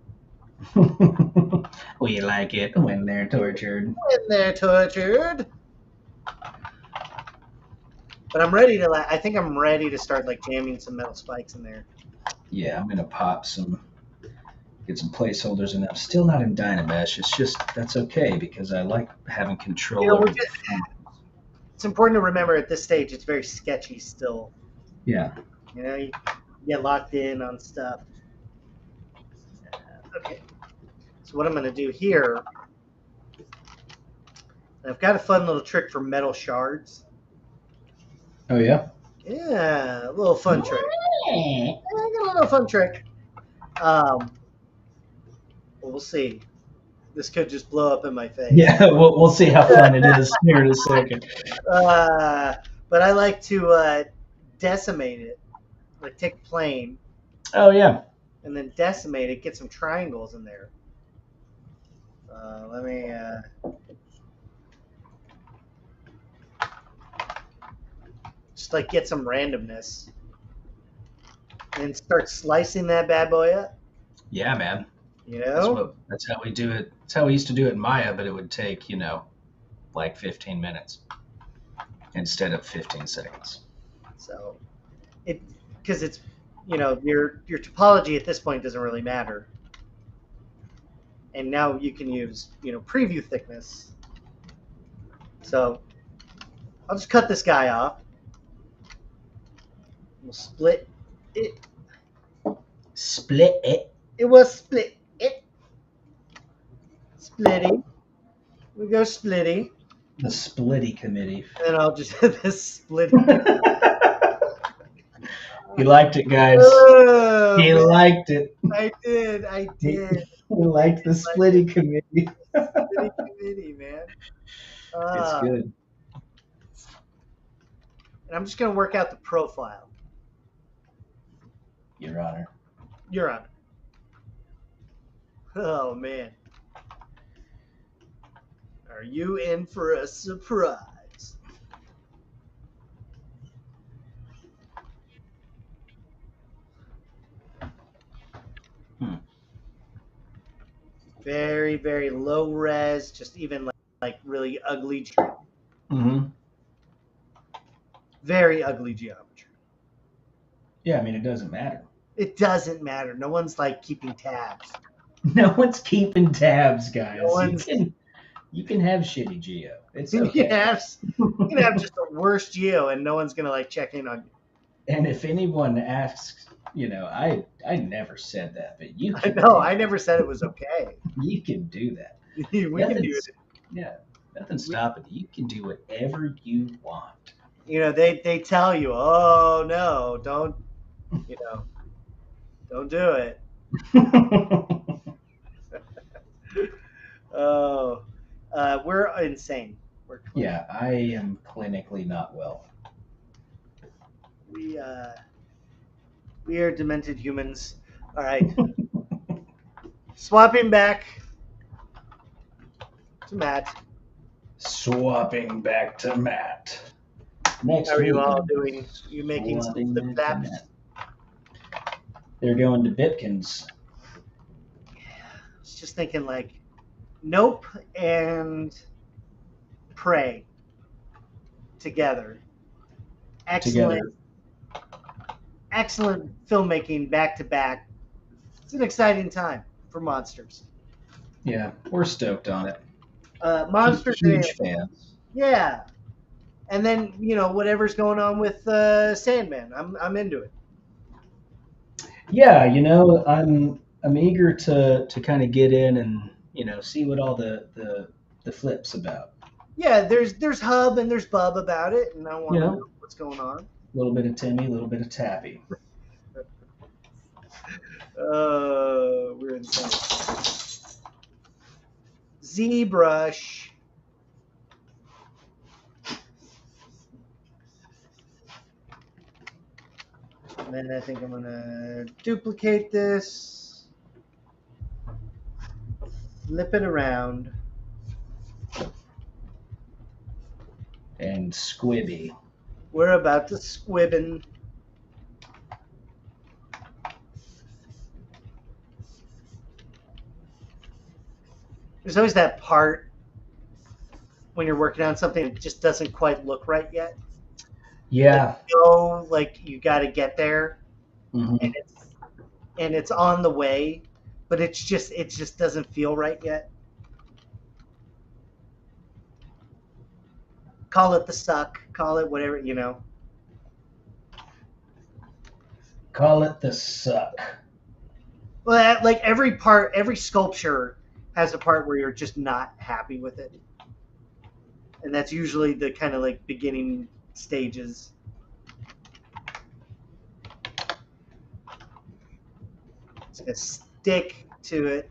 We like it when they're tortured. When they're tortured. But I'm ready to. I think I'm ready to start like jamming some metal spikes in there. Yeah, I'm gonna get some placeholders in there. I'm still not in Dynamesh. It's just that's okay because I like having control over the forms. It's important to remember at this stage it's very sketchy still. Yeah. You get locked in on stuff. Okay. So what I'm going to do here, I've got a fun little trick for metal shards. Oh, yeah? Yeah, a little fun trick. I got a little fun trick. Well, we'll see. This could just blow up in my face. Yeah, we'll see how fun it is here in a second. But I like to decimate it. Like take a plane. Oh, yeah. And then decimate it, get some triangles in there. Let me... just like get some randomness. And start slicing that bad boy up. Yeah, man. You know? That's how we do it. That's how we used to do it in Maya, but it would take, like 15 minutes instead of 15 seconds. So, because it's, your topology at this point doesn't really matter. And now you can use, preview thickness. So, I'll just cut this guy off. We'll split it. Split it. It was split it. Splitty. We go splitty. The splitty committee. And then I'll just hit this splitty. He liked it, guys. He liked it. I did. He liked the splitty committee. Splitty committee, man. It's good. And I'm just going to work out the profile. Your Honor. Your Honor. Oh, man. Are you in for a surprise? Very, very low res, just even like really ugly. Mm-hmm. Very ugly geometry. Yeah, I mean, it doesn't matter. It doesn't matter. No one's like keeping tabs. No one's keeping tabs, guys. No one's... You can have shitty geo. It's okay. You can have just the worst geo, and no one's gonna like check in on you. And if anyone asks, I never said that, but you. I know. I never said it was okay. You can do that. We can do it. Yeah, nothing's stopping you. You can do whatever you want. They tell you, oh no, don't do it. Oh, we're insane. Yeah, I am clinically not well. We are demented humans. All right. Swapping back to Matt. Swapping back to Matt. Next How are you all doing? You making some flip flaps? They're going to Bipkins. Yeah, I was just thinking like Nope and Prey together. Excellent filmmaking back to back. It's an exciting time for monsters. Yeah, we're stoked on it. Monsters, huge fans. Yeah, and then whatever's going on with Sandman, I'm into it. Yeah, I'm eager to kind of get in and see what all the the flips about. Yeah, there's hub and there's bub about it, and I want to Yeah. know what's going on. A little bit of Timmy, a little bit of Tappy. We're insane. ZBrush. And then I think I'm gonna duplicate this, flip it around, and Squibby. We're about to squibbin. There's always that part when you're working on something that just doesn't quite look right yet. Yeah. Like, you know, like you got to get there, Mm-hmm. and it's on the way, but it just doesn't feel right yet. Call it the suck, call it whatever, you know. Call it the suck. Well, like every sculpture has a part where you're just not happy with it, and that's usually the kind of like beginning stages. It's gonna stick to it.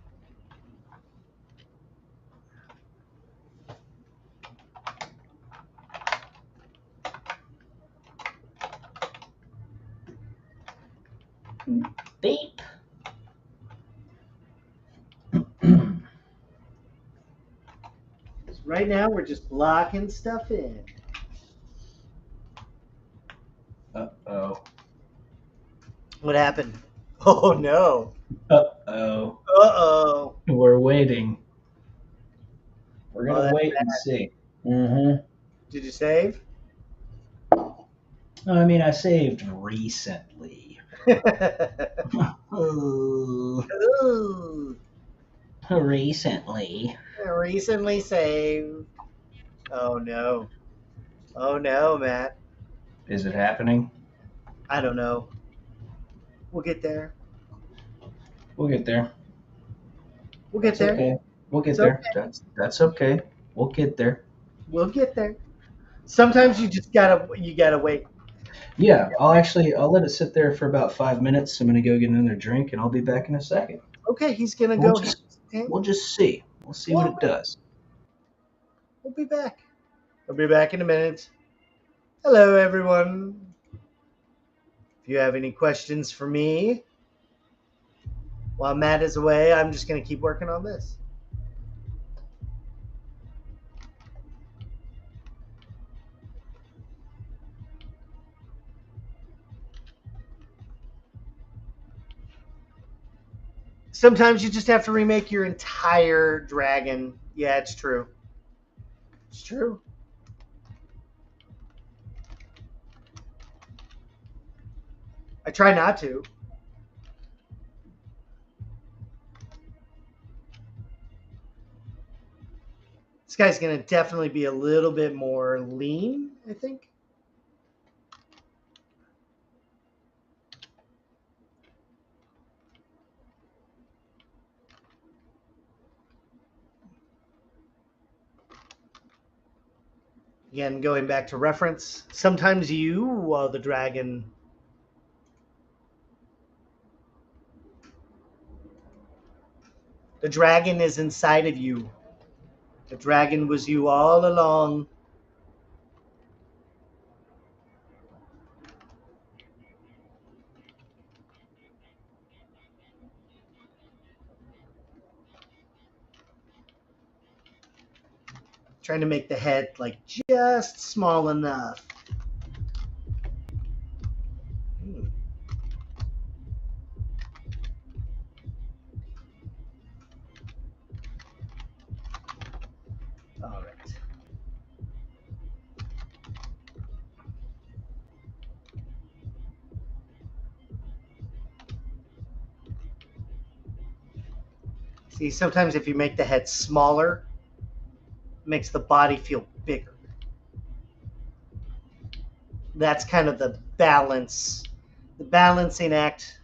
Beep. Right now, we're just blocking stuff in. Uh-oh. What happened? Oh, no. Uh-oh. Uh-oh. We're waiting. We're going to that's wait and see. Mm-hmm. Did you save? I mean, I saved recently. Ooh. Ooh. Recently. Recently saved. Oh, no. Oh, no, Matt. Is it happening? I don't know. We'll get there. We'll get there. We'll get there. Okay. We'll get It's there. okay. That's okay. We'll get there. We'll get there. Sometimes you just gotta wait. Yeah, I'll let it sit there for about 5 minutes. I'm gonna go get another drink, and I'll be back in a second. Okay, he's gonna We'll go. just see. We'll see what it does. We'll be back. I'll be back in a minute. Hello, everyone. If you have any questions for me while Matt is away, I'm just gonna keep working on this. Sometimes you just have to remake your entire dragon. Yeah, it's true. It's true. I try not to. This guy's going to definitely be a little bit more lean, I think. Again, going back to reference, sometimes you, the dragon, the dragon is inside of you. The dragon was you all along. Trying to make the head like just small enough. All right. See, sometimes if you make the head smaller, it makes the body feel bigger. That's kind of the balance, the balancing act.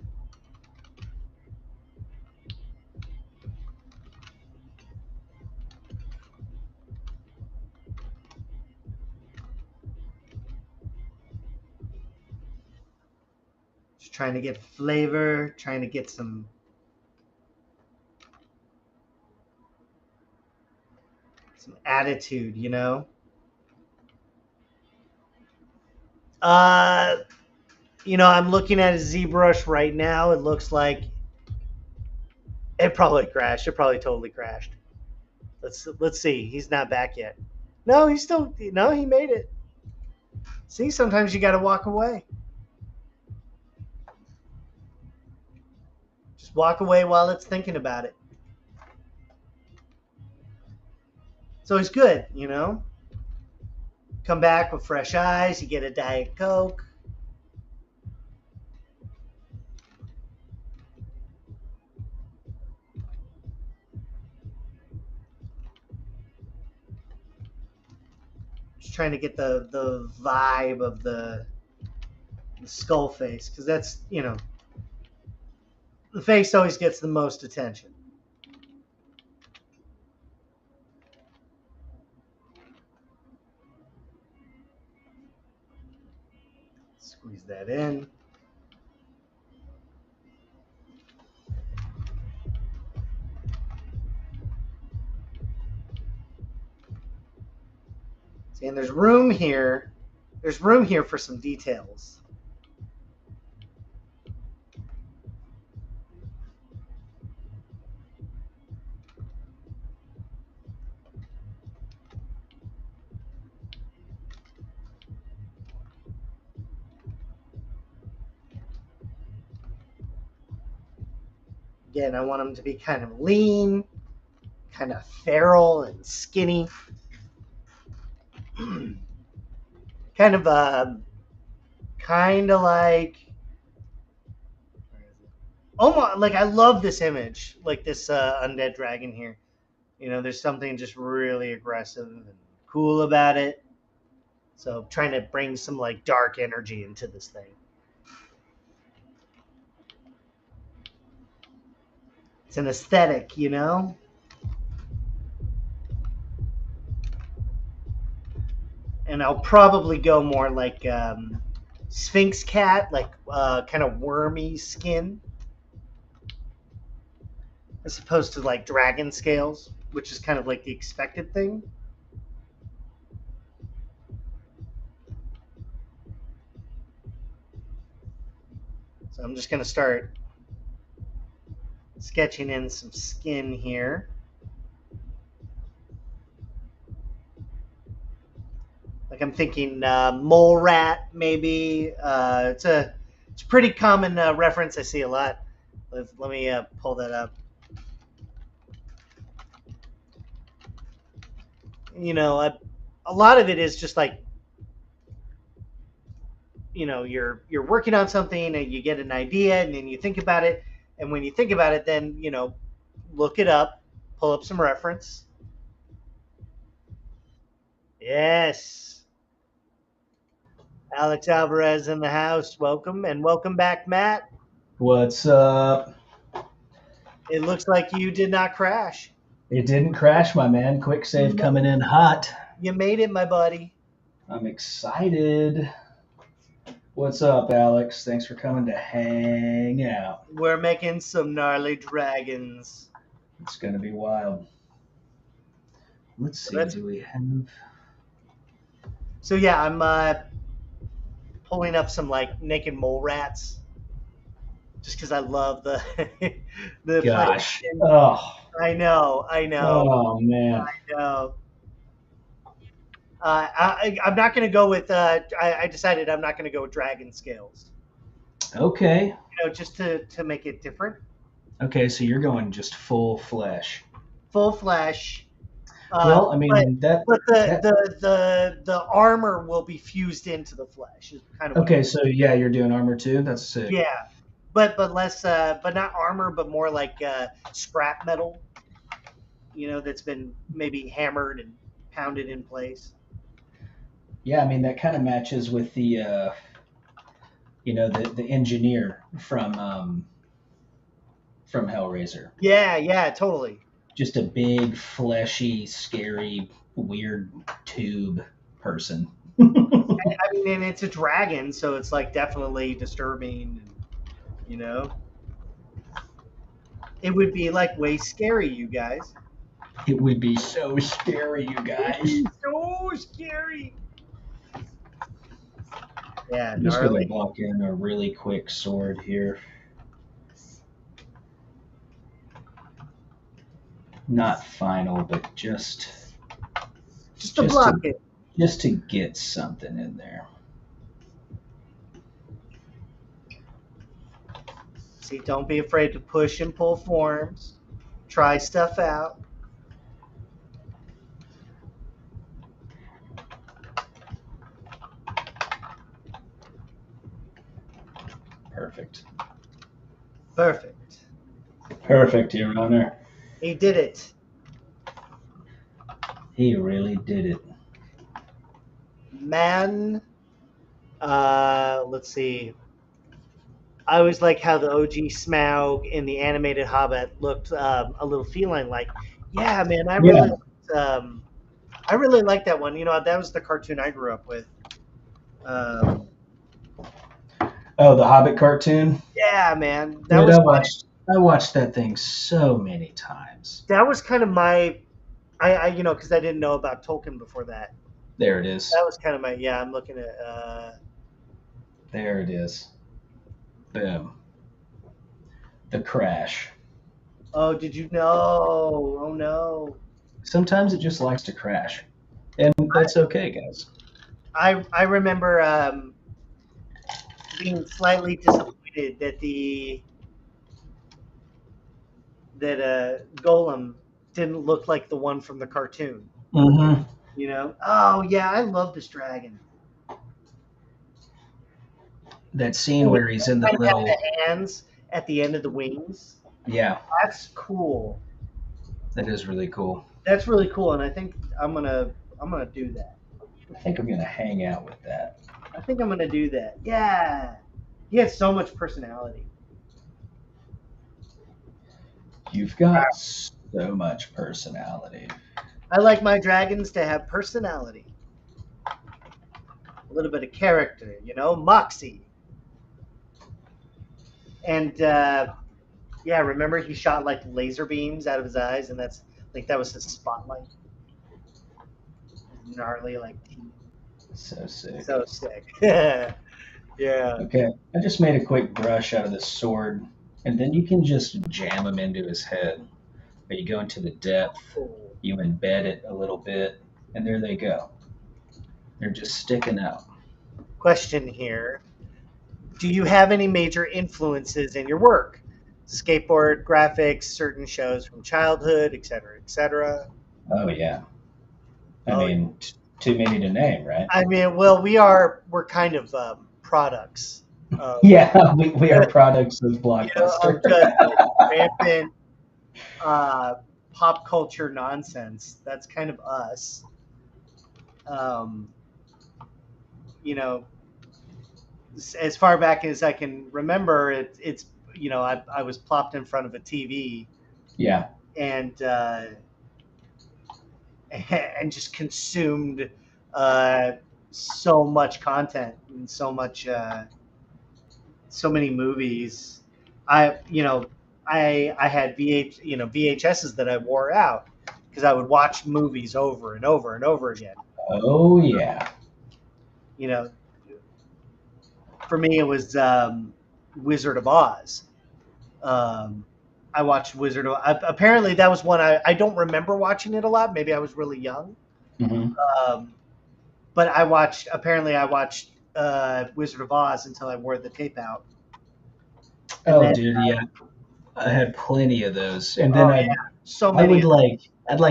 Just trying to get flavor, trying to get some attitude, you know. You know, I'm looking at a ZBrush right now. It looks like it probably crashed. It probably totally crashed. Let's see. He's not back yet. No, he's still. No, he made it. See, sometimes you got to walk away. Just walk away while it's thinking about it. So it's good, you know. Come back with fresh eyes. You get a Diet Coke. Just trying to get the vibe of the skull face, because that's, you know, the face always gets the most attention. Squeeze that in. See, and there's room here. There's room here for some details. Again, I want him to be kind of lean, kind of feral and skinny. kind of like almost like, I love this image, like this undead dragon here. You know, there's something just really aggressive and cool about it. So trying to bring some like dark energy into this thing. It's an aesthetic, you know? And I'll probably go more like Sphinx cat, like kind of wormy skin, as opposed to like dragon scales, which is kind of like the expected thing. So I'm just going to start sketching in some skin here. Like I'm thinking mole rat, maybe. It's a pretty common reference. I see a lot. Let me pull that up. You know, a lot of it is just like, you know, you're working on something and you get an idea and then you think about it, and when you think about it, then, you know, look it up, pull up some reference. Yes. Alex Alvarez in the house. Welcome, and welcome back, Matt. What's up? It looks like you did not crash. It didn't crash, my man. Quick save coming in hot. You made it, my buddy. I'm excited. What's up, Alex? Thanks for coming to hang out. We're making some gnarly dragons. It's going to be wild. Let's see. Do we have... So yeah, I'm pulling up some like naked mole rats, just because I love the the. Gosh. Oh. I know. Oh man. I know. I'm not going to go with. I decided I'm not going to go with dragon scales. Okay. You know, just to make it different. Okay, so you're going just full flesh. Full flesh. Well, I mean but the armor will be fused into the flesh. Is kind of okay. So yeah, you're doing armor too. That's sick. Yeah, but less, but not armor, but more like scrap metal. You know, that's been maybe hammered and pounded in place. Yeah, I mean that kind of matches with the, you know, the engineer from Hellraiser. Yeah, totally. Just a big, fleshy, scary, weird tube person. I mean, and it's a dragon, so it's like definitely disturbing. You know, it would be like way scary, you guys. It would be so scary, you guys. So scary. Yeah, I'm just going gnarly. to block in a really quick sword here. Not final, but just to block it. Just to get something in there. See, don't be afraid to push and pull forms. Try stuff out. Perfect. Perfect. Perfect, Your Honor. He did it. He really did it. Man, let's see. I always like how the OG Smaug in the animated Hobbit looked a little feline-like. Yeah, man, I really like that one. You know, that was the cartoon I grew up with. Oh, the Hobbit cartoon? Yeah, man. I watched that thing so many times. That was kind of my, you know, because I didn't know about Tolkien before that. There it is. That was kind of my, yeah, I'm looking at. There it is. Boom. The crash. Oh, did you know? Oh, no. Sometimes it just likes to crash. And that's okay, guys. I remember being slightly disappointed that Golem didn't look like the one from the cartoon. Mm-hmm. You know? Oh yeah, I love this dragon. That scene where he's in the little the hands at the end of the wings. Yeah. That's cool. That is really cool. That's really cool, and I think I'm gonna do that. I think I'm gonna hang out with that. I think I'm gonna do that. Yeah. He has so much personality. You've got so much personality. I like my dragons to have personality. A little bit of character, you know, moxie. And yeah, remember he shot like laser beams out of his eyes, and that's like that was his spotlight. Gnarly, like teeth. So sick. So sick. Yeah. Okay, I just made a quick brush out of this sword, and then you can just jam them into his head. But you go into the depth, you embed it a little bit, and there they go. They're just sticking out. Question here. Do you have any major influences in your work? Skateboard, graphics, certain shows from childhood, etc., etc.? Oh, yeah. I mean, too many to name, right? I mean, well, we're kind of products. Yeah, we are products of Blockbuster. You know, rampant pop culture nonsense. That's kind of us. You know, as far back as I can remember, it's you know, I was plopped in front of a TV. Yeah. And just consumed so much content and so many movies. I had VHSs that I wore out because I would watch movies over and over and over again. Oh yeah. You know, for me it was Wizard of Oz. I watched Wizard of Oz. Apparently that was one I don't remember watching it a lot. Maybe I was really young. Mm-hmm. But I watched Wizard of Oz until I wore the tape out. And dude, yeah. I had plenty of those. And then I'd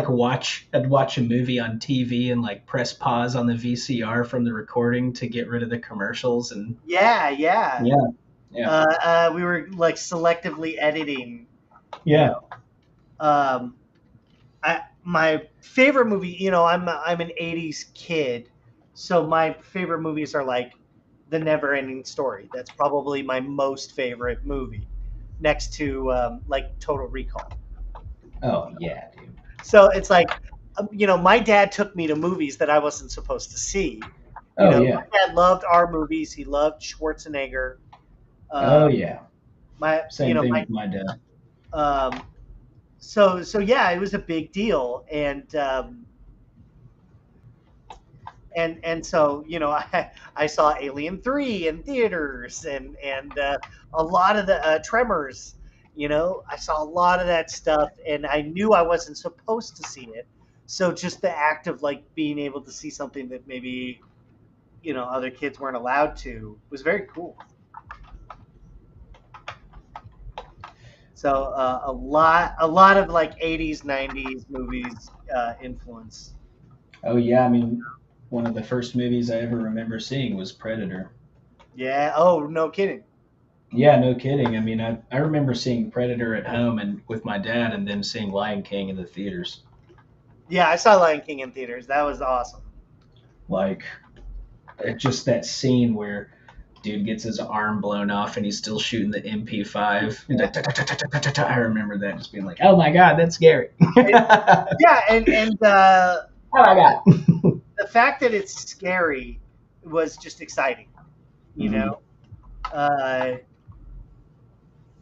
watch a movie on TV and like press pause on the VCR from the recording to get rid of the commercials and yeah. Yeah. We were like selectively editing. Yeah. My favorite movie, you know, I'm an 80s kid, so my favorite movies are like The Never Ending Story. That's probably my most favorite movie, next to like Total Recall. Oh yeah, dude. So it's like, you know, my dad took me to movies that I wasn't supposed to see. Yeah. My dad loved our movies. He loved Schwarzenegger. Oh yeah. Same thing with my dad. So yeah, it was a big deal, and so I saw Alien 3 in theaters, and a lot of the Tremors. I saw a lot of that stuff, and I knew I wasn't supposed to see it. So just the act of like being able to see something that maybe other kids weren't allowed to was very cool. So a lot of like 80s, 90s movies influence. Oh yeah, I mean, one of the first movies I ever remember seeing was Predator. Yeah. Oh, no kidding. Yeah, no kidding. I mean, I remember seeing Predator at home and with my dad, and then seeing Lion King in the theaters. Yeah, I saw Lion King in theaters. That was awesome. Like, just that scene where dude gets his arm blown off and he's still shooting the MP5. And I remember that just being like, oh my god, that's scary. Yeah, and oh my god. The fact that it's scary was just exciting.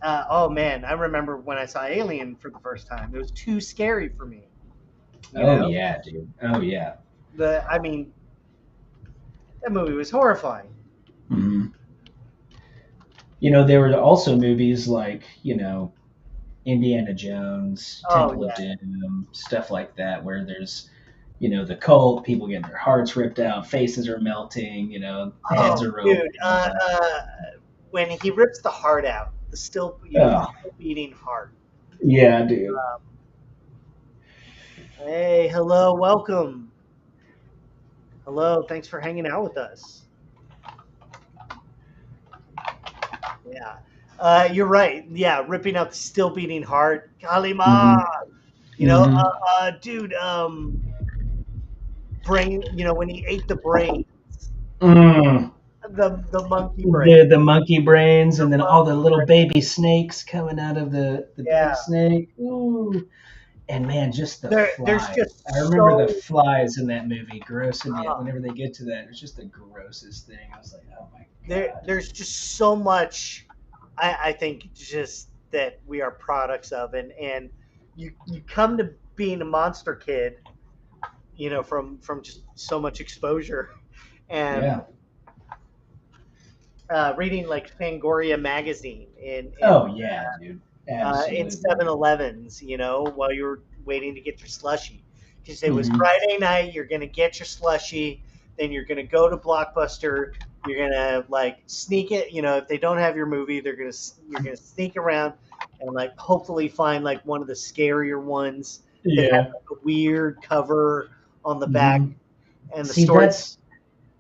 Oh man, I remember when I saw Alien for the first time. It was too scary for me. Yeah, dude. Oh yeah. I mean, that movie was horrifying. Mm-hmm. There were also movies like, Indiana Jones, Temple of Doom, stuff like that, where there's, the cult, people getting their hearts ripped out, faces are melting, heads are rolling. Dude, when he rips the heart out, the still beating heart. Yeah, dude. Hey, hello, welcome. Hello, thanks for hanging out with us. Yeah, you're right. Yeah, ripping out the still beating heart. Kalima! Mm-hmm. Dude, brain, when he ate the brains. The monkey brains. The monkey brains, and then all the little baby snakes coming out of the big snake. Ooh. And man, just the flies. I remember the flies in that movie grossing me out. Whenever they get to that, it's just the grossest thing. I was like, oh my god. There's just so much, I think, just that we are products of, and you come to being a monster kid, from just so much exposure, and reading like Fangoria magazine dude. Absolutely. In 7-Elevens, while you were waiting to get your slushie. Because it was Friday night, you're going to get your slushie, then you're going to go to Blockbuster, you're going to like sneak it, if they don't have your movie, you're going to sneak around and like hopefully find like one of the scarier ones that has like a weird cover on the back and the story.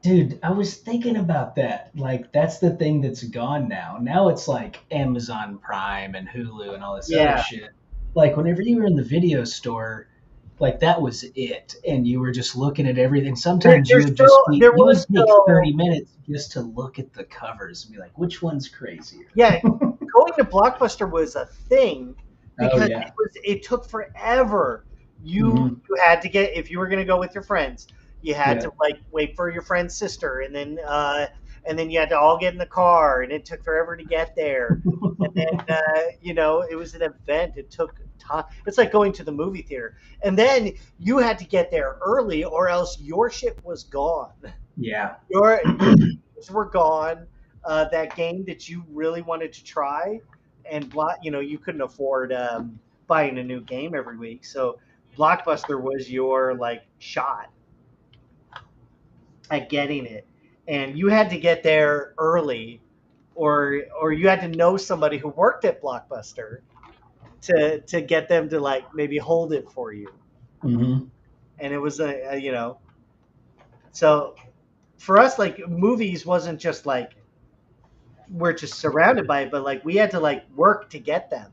Dude, I was thinking about that. Like, that's the thing that's gone now. Now it's like Amazon Prime and Hulu and all this other shit. Like, whenever you were in the video store, like, that was it. And you were just looking at everything. Sometimes you would take 30 minutes just to look at the covers and be like, which one's crazier? Yeah, going to Blockbuster was a thing because it took forever. You had to get, if you were going to go with your friends, you had to like wait for your friend's sister, and then you had to all get in the car, and it took forever to get there. And then it was an event. It took time. It's like going to the movie theater, and then you had to get there early, or else your shit was gone. Yeah, your games were gone. That game that you really wanted to try, and you couldn't afford buying a new game every week, so Blockbuster was your like shot at getting it, and you had to get there early, or you had to know somebody who worked at Blockbuster to get them to like maybe hold it for you. And it was so for us, like, movies wasn't just like we're just surrounded by it, but like we had to like work to get them.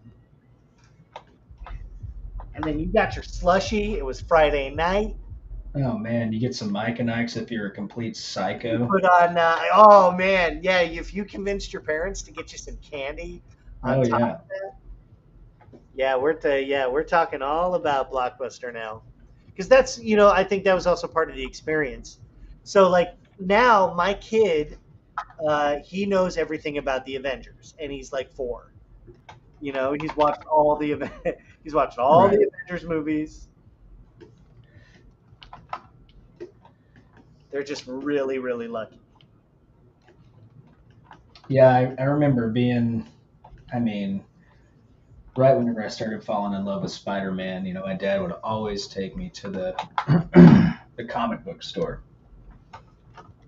And then you got your slushie. It was Friday night. Oh man, you get some Mike and Ike's if you're a complete psycho. You put on, oh man, yeah. If you convinced your parents to get you some candy on top of that, we're talking all about Blockbuster now, because that's I think that was also part of the experience. So like now, my kid, he knows everything about the Avengers, and he's like 4. You know, he's watched all the he's watched all Right. the Avengers movies. They're just really, really lucky. Yeah, I remember being, I mean, right whenever I started falling in love with Spider-Man, you know, my dad would always take me to the comic book store.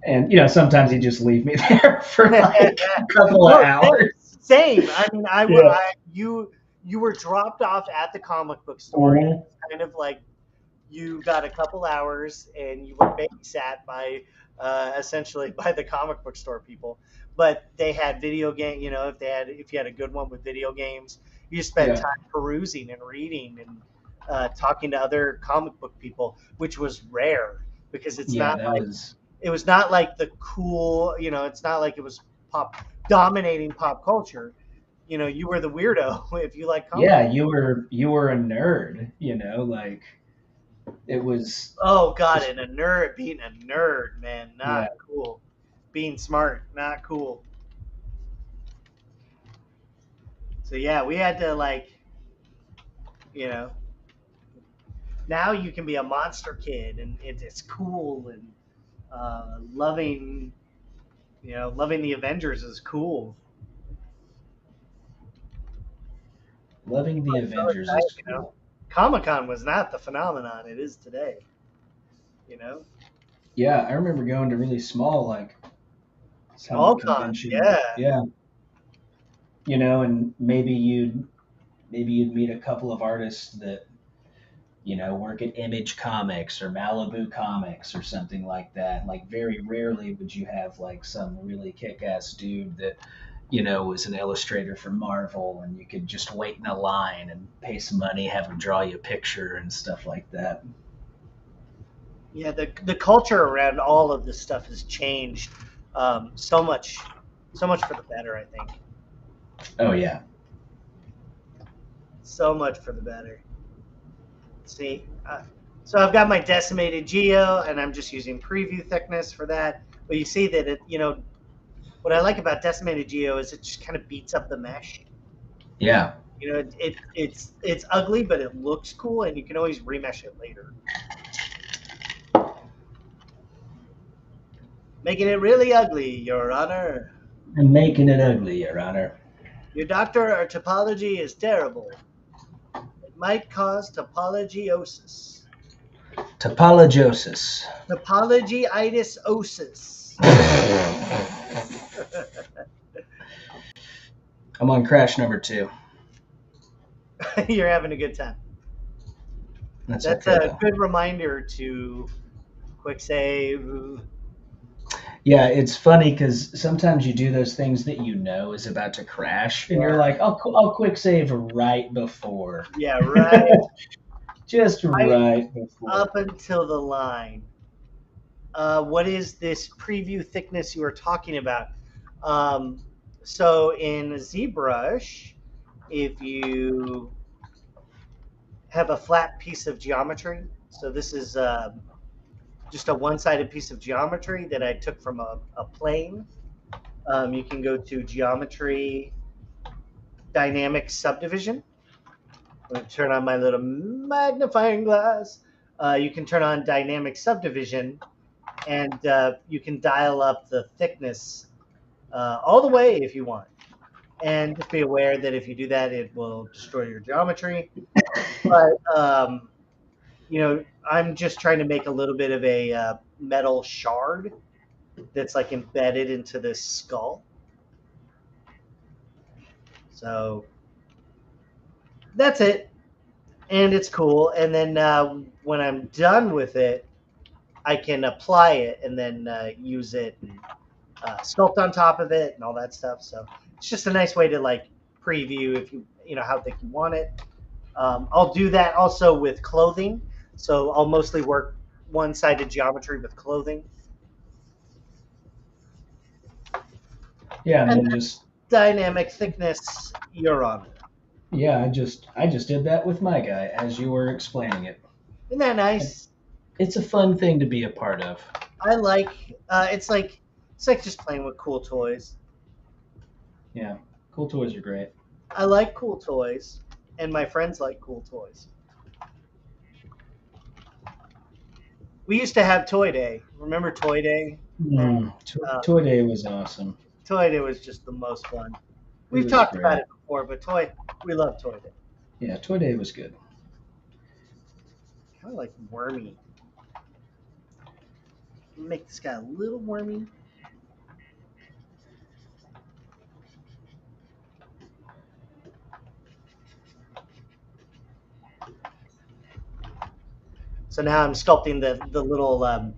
And, you know, sometimes he'd just leave me there for like a couple of hours. Same. I mean, Yeah. you were dropped off at the comic book store. Mhm. It's kind of like you got a couple hours and you were babysat by essentially by the comic book store people. But they had video game. You know, if you had a good one with video games, you spent Yeah. time perusing and reading and talking to other comic book people, which was rare because it's Yeah, not that like was. it was not like the cool. You know, it's not like it was pop dominating pop culture. You know, you were the weirdo if you like comic. Yeah, you were a nerd, you know, like it was. Oh god, and a nerd being a nerd, man, Yeah. not cool. Being smart, not cool. So yeah, we had to like, you know, now you can be a monster kid and it's cool and loving, you know, loving the Avengers is cool. Loving the People are so Avengers excited, is you know. cool. Comic Con was not the phenomenon it is today, you know. Yeah, I remember going to really small like Small comic cons, conventions. yeah. Yeah. You know, and maybe you'd meet a couple of artists that, you know, work at Image Comics or Malibu Comics or something like that. Like very rarely would you have like some really kick-ass dude that, you know, was an illustrator for Marvel and you could just wait in a line and pay some money, have him draw you a picture and stuff like that. Yeah, the culture around all of this stuff has changed so much, so much for the better. I think Oh yeah. so much for the better. See, so I've got my decimated geo, and I'm just using preview thickness for that. But you see that it, you know, what I like about decimated geo is it just kind of beats up the mesh. Yeah. You know, it's ugly, but it looks cool, and you can always remesh it later. Making it really ugly, Your Honor. I'm making it ugly, Your Honor. Your doctor or topology is terrible. It might cause topologiosis. Topologiosis. Topology-itis-osis. I'm on crash number 2. You're having a good time. That's That's okay a though. good reminder to quick save. Yeah, it's funny because sometimes you do those things that you know is about to crash, and you're like, I'll quick save right before. Yeah, right. Just Right right before. up until the line. What is this preview thickness you were talking about? Um, so in ZBrush, if you have a flat piece of geometry, so this is just a one-sided piece of geometry that I took from a plane. You can go to Geometry, Dynamic Subdivision. I'm going to turn on my little magnifying glass. You can turn on Dynamic Subdivision, and you can dial up the thickness all the way if you want. And just be aware that if you do that, it will destroy your geometry. But you know, I'm just trying to make a little bit of a metal shard that's like embedded into this skull. So that's it, and it's cool. And then when I'm done with it, I can apply it and then use it and sculpt on top of it and all that stuff. So it's just a nice way to like preview if you know how thick you want it. I'll do that also with clothing. So I'll mostly work one-sided geometry with clothing. Yeah, and And then just dynamic thickness, you're on. yeah, I just did that with my guy as you were explaining it. Isn't that nice? It's a fun thing to be a part of. I like. It's like just playing with cool toys. Yeah, cool toys are great. I like cool toys, and my friends like cool toys. We used to have Toy Day. Remember Toy Day? Toy Day was awesome. Toy Day was just the most fun. We've was talked great. about it before, but we love Toy Day. Yeah, Toy Day was good. Kind of like wormy. Make this guy a little wormy. So now I'm sculpting the little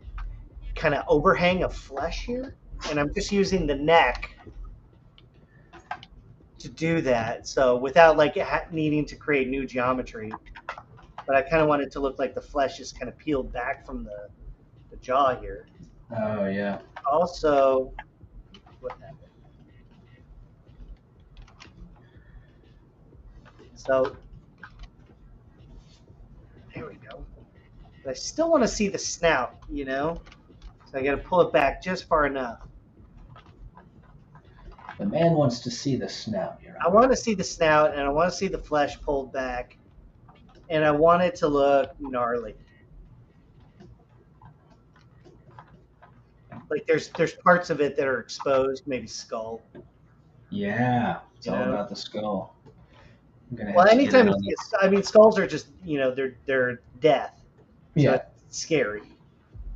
kind of overhang of flesh here, and I'm just using the neck to do that. So without like needing to create new geometry, but I kind of want it to look like the flesh is kind of peeled back from the jaw here. Oh yeah. Also, what happened? So there we go. But I still want to see the snout, you know? So I got to pull it back just far enough. The man wants to see the snout. I want to see the snout, and I want to see the flesh pulled back, and I want it to look gnarly. Like there's parts of it that are exposed, maybe skull. Yeah, it's all about the skull. Well, anytime I mean, skulls are just they're death. So yeah, it's scary.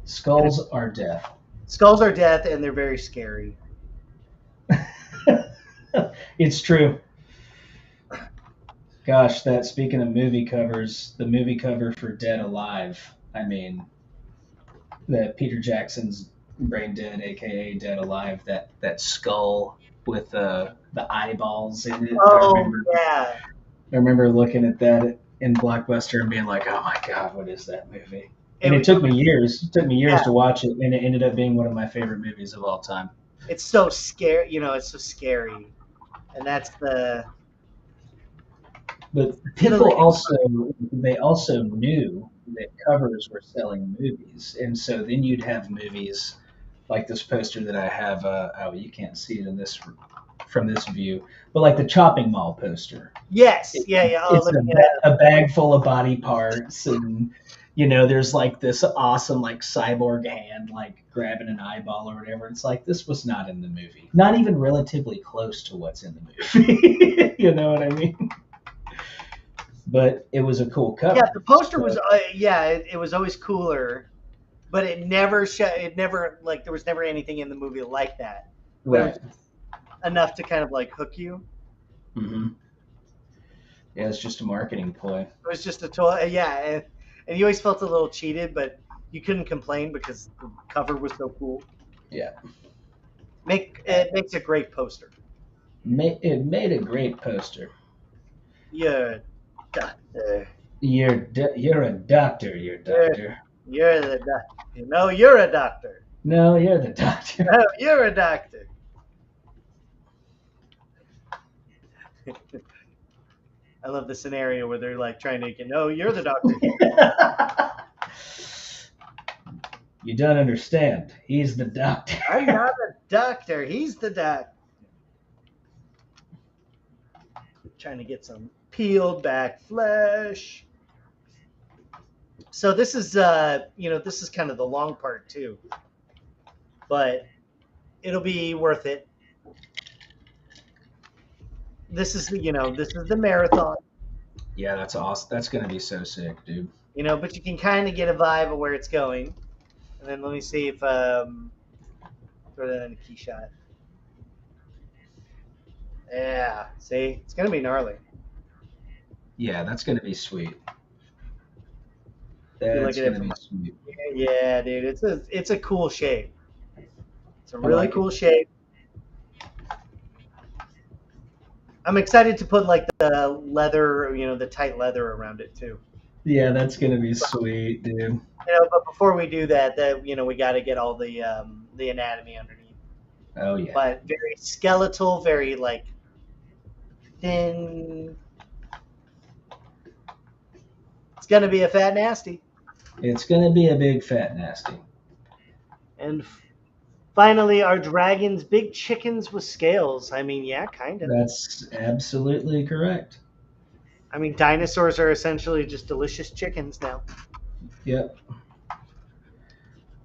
Skulls are death. Skulls are death, and they're very scary. It's true. Gosh, speaking of movie covers, the movie cover for Dead Alive. I mean, the Peter Jackson's Brain Dead, aka Dead Alive. That skull with the eyeballs in it. Oh yeah. I remember looking at that in Blockbuster and being like, "Oh my God, what is that movie?" And it took me years. It took me years to watch it, and it ended up being one of my favorite movies of all time. It's so scary, it's so scary, and that's the. But people also knew that covers were selling movies, and so then you'd have movies like this poster that I have. You can't see it from this view, but like the Chopping Mall poster. Yes, yeah. Oh, it's a bag full of body parts, and there's like this awesome like cyborg hand like grabbing an eyeball or whatever. It's like this was not in the movie, not even relatively close to what's in the movie. You know what I mean? But it was a cool cover. Yeah, the poster was it was always cooler, but it never there was never anything in the movie like that. Right. Enough to kind of like hook you. Mm-hmm. Yeah, it's just a marketing ploy. It was just a toy, yeah, and you always felt a little cheated, but you couldn't complain because the cover was so cool. Yeah. It makes a great poster. It made a great poster. You're a doctor. You're a doctor. You're a doctor. You're the doctor. No, you're a doctor. No, you're the doctor. No, you're a doctor. I love the scenario where they're like trying to get, no, you're the doctor. You don't understand. He's the doctor. I'm not a doctor. He's the doctor. Trying to get some peeled back flesh. So this is, this is kind of the long part too, but it'll be worth it. This is the marathon. Yeah, that's awesome. That's going to be so sick, dude. But you can kind of get a vibe of where it's going. And then let me see if throw that in a Keyshot. Yeah, see, it's gonna be gnarly. Yeah, that's gonna be sweet. That's gonna be sweet. Yeah, dude, it's a cool shape. It's a really cool shape. I'm excited to put like the leather, the tight leather around it too. Yeah, that's gonna be sweet, dude. But before we do that, we got to get all the anatomy underneath. Oh yeah. But very skeletal, very like thin. It's gonna be a fat nasty. It's gonna be a big fat nasty. And Finally, are dragons big chickens with scales? I mean, yeah, kind of. That's absolutely correct. I mean, dinosaurs are essentially just delicious chickens now. Yep.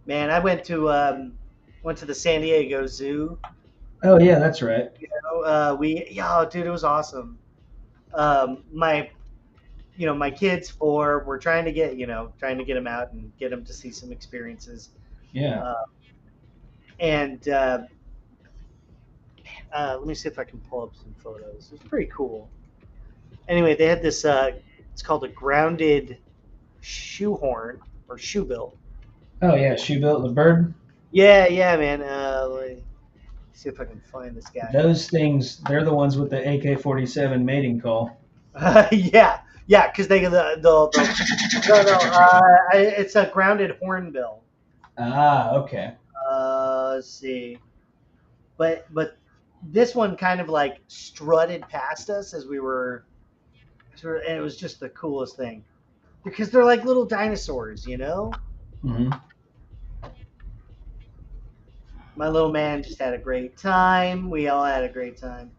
Man, I went to the San Diego Zoo. Oh yeah, that's right. Dude, it was awesome. My my kids we're trying to get them out and get them to see some experiences. Yeah. Uh, and Let me see if I can pull up some photos. It's pretty cool. Anyway, they had this. It's called a grounded shoehorn or shoebill. Oh yeah, she built the bird. Yeah, man. Let me see if I can find this guy. Those things, they're the ones with the AK-47 mating call. Yeah, because they no, it's a grounded hornbill. Ah, okay. Let's see, but this one kind of like strutted past us as we were, and it was just the coolest thing because they're like little dinosaurs, you know. Mm-hmm. My little man just had a great time. We all had a great time.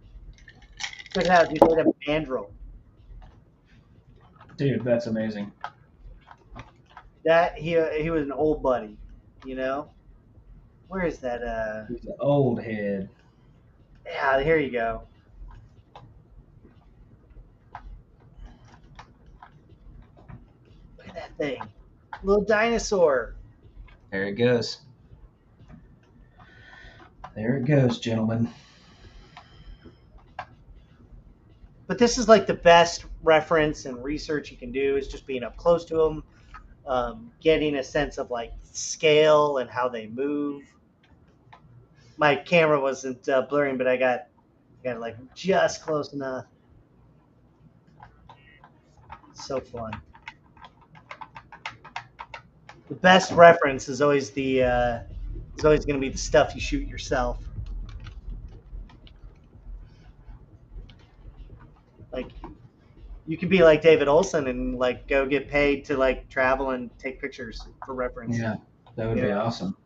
Check it out, dude. They had a mandrill. Dude, that's amazing. That he was an old buddy, you know. Where is that? He's an old head. Yeah, here you go. Look at that thing, little dinosaur. There it goes. There it goes, gentlemen. But this is like the best reference and research you can do is just being up close to them, getting a sense of like scale and how they move. My camera wasn't blurring, but I got like just close enough. So fun. The best reference is always going to be the stuff you shoot yourself. Like you could be like David Olson and like go get paid to like travel and take pictures for reference. Yeah, that would be awesome.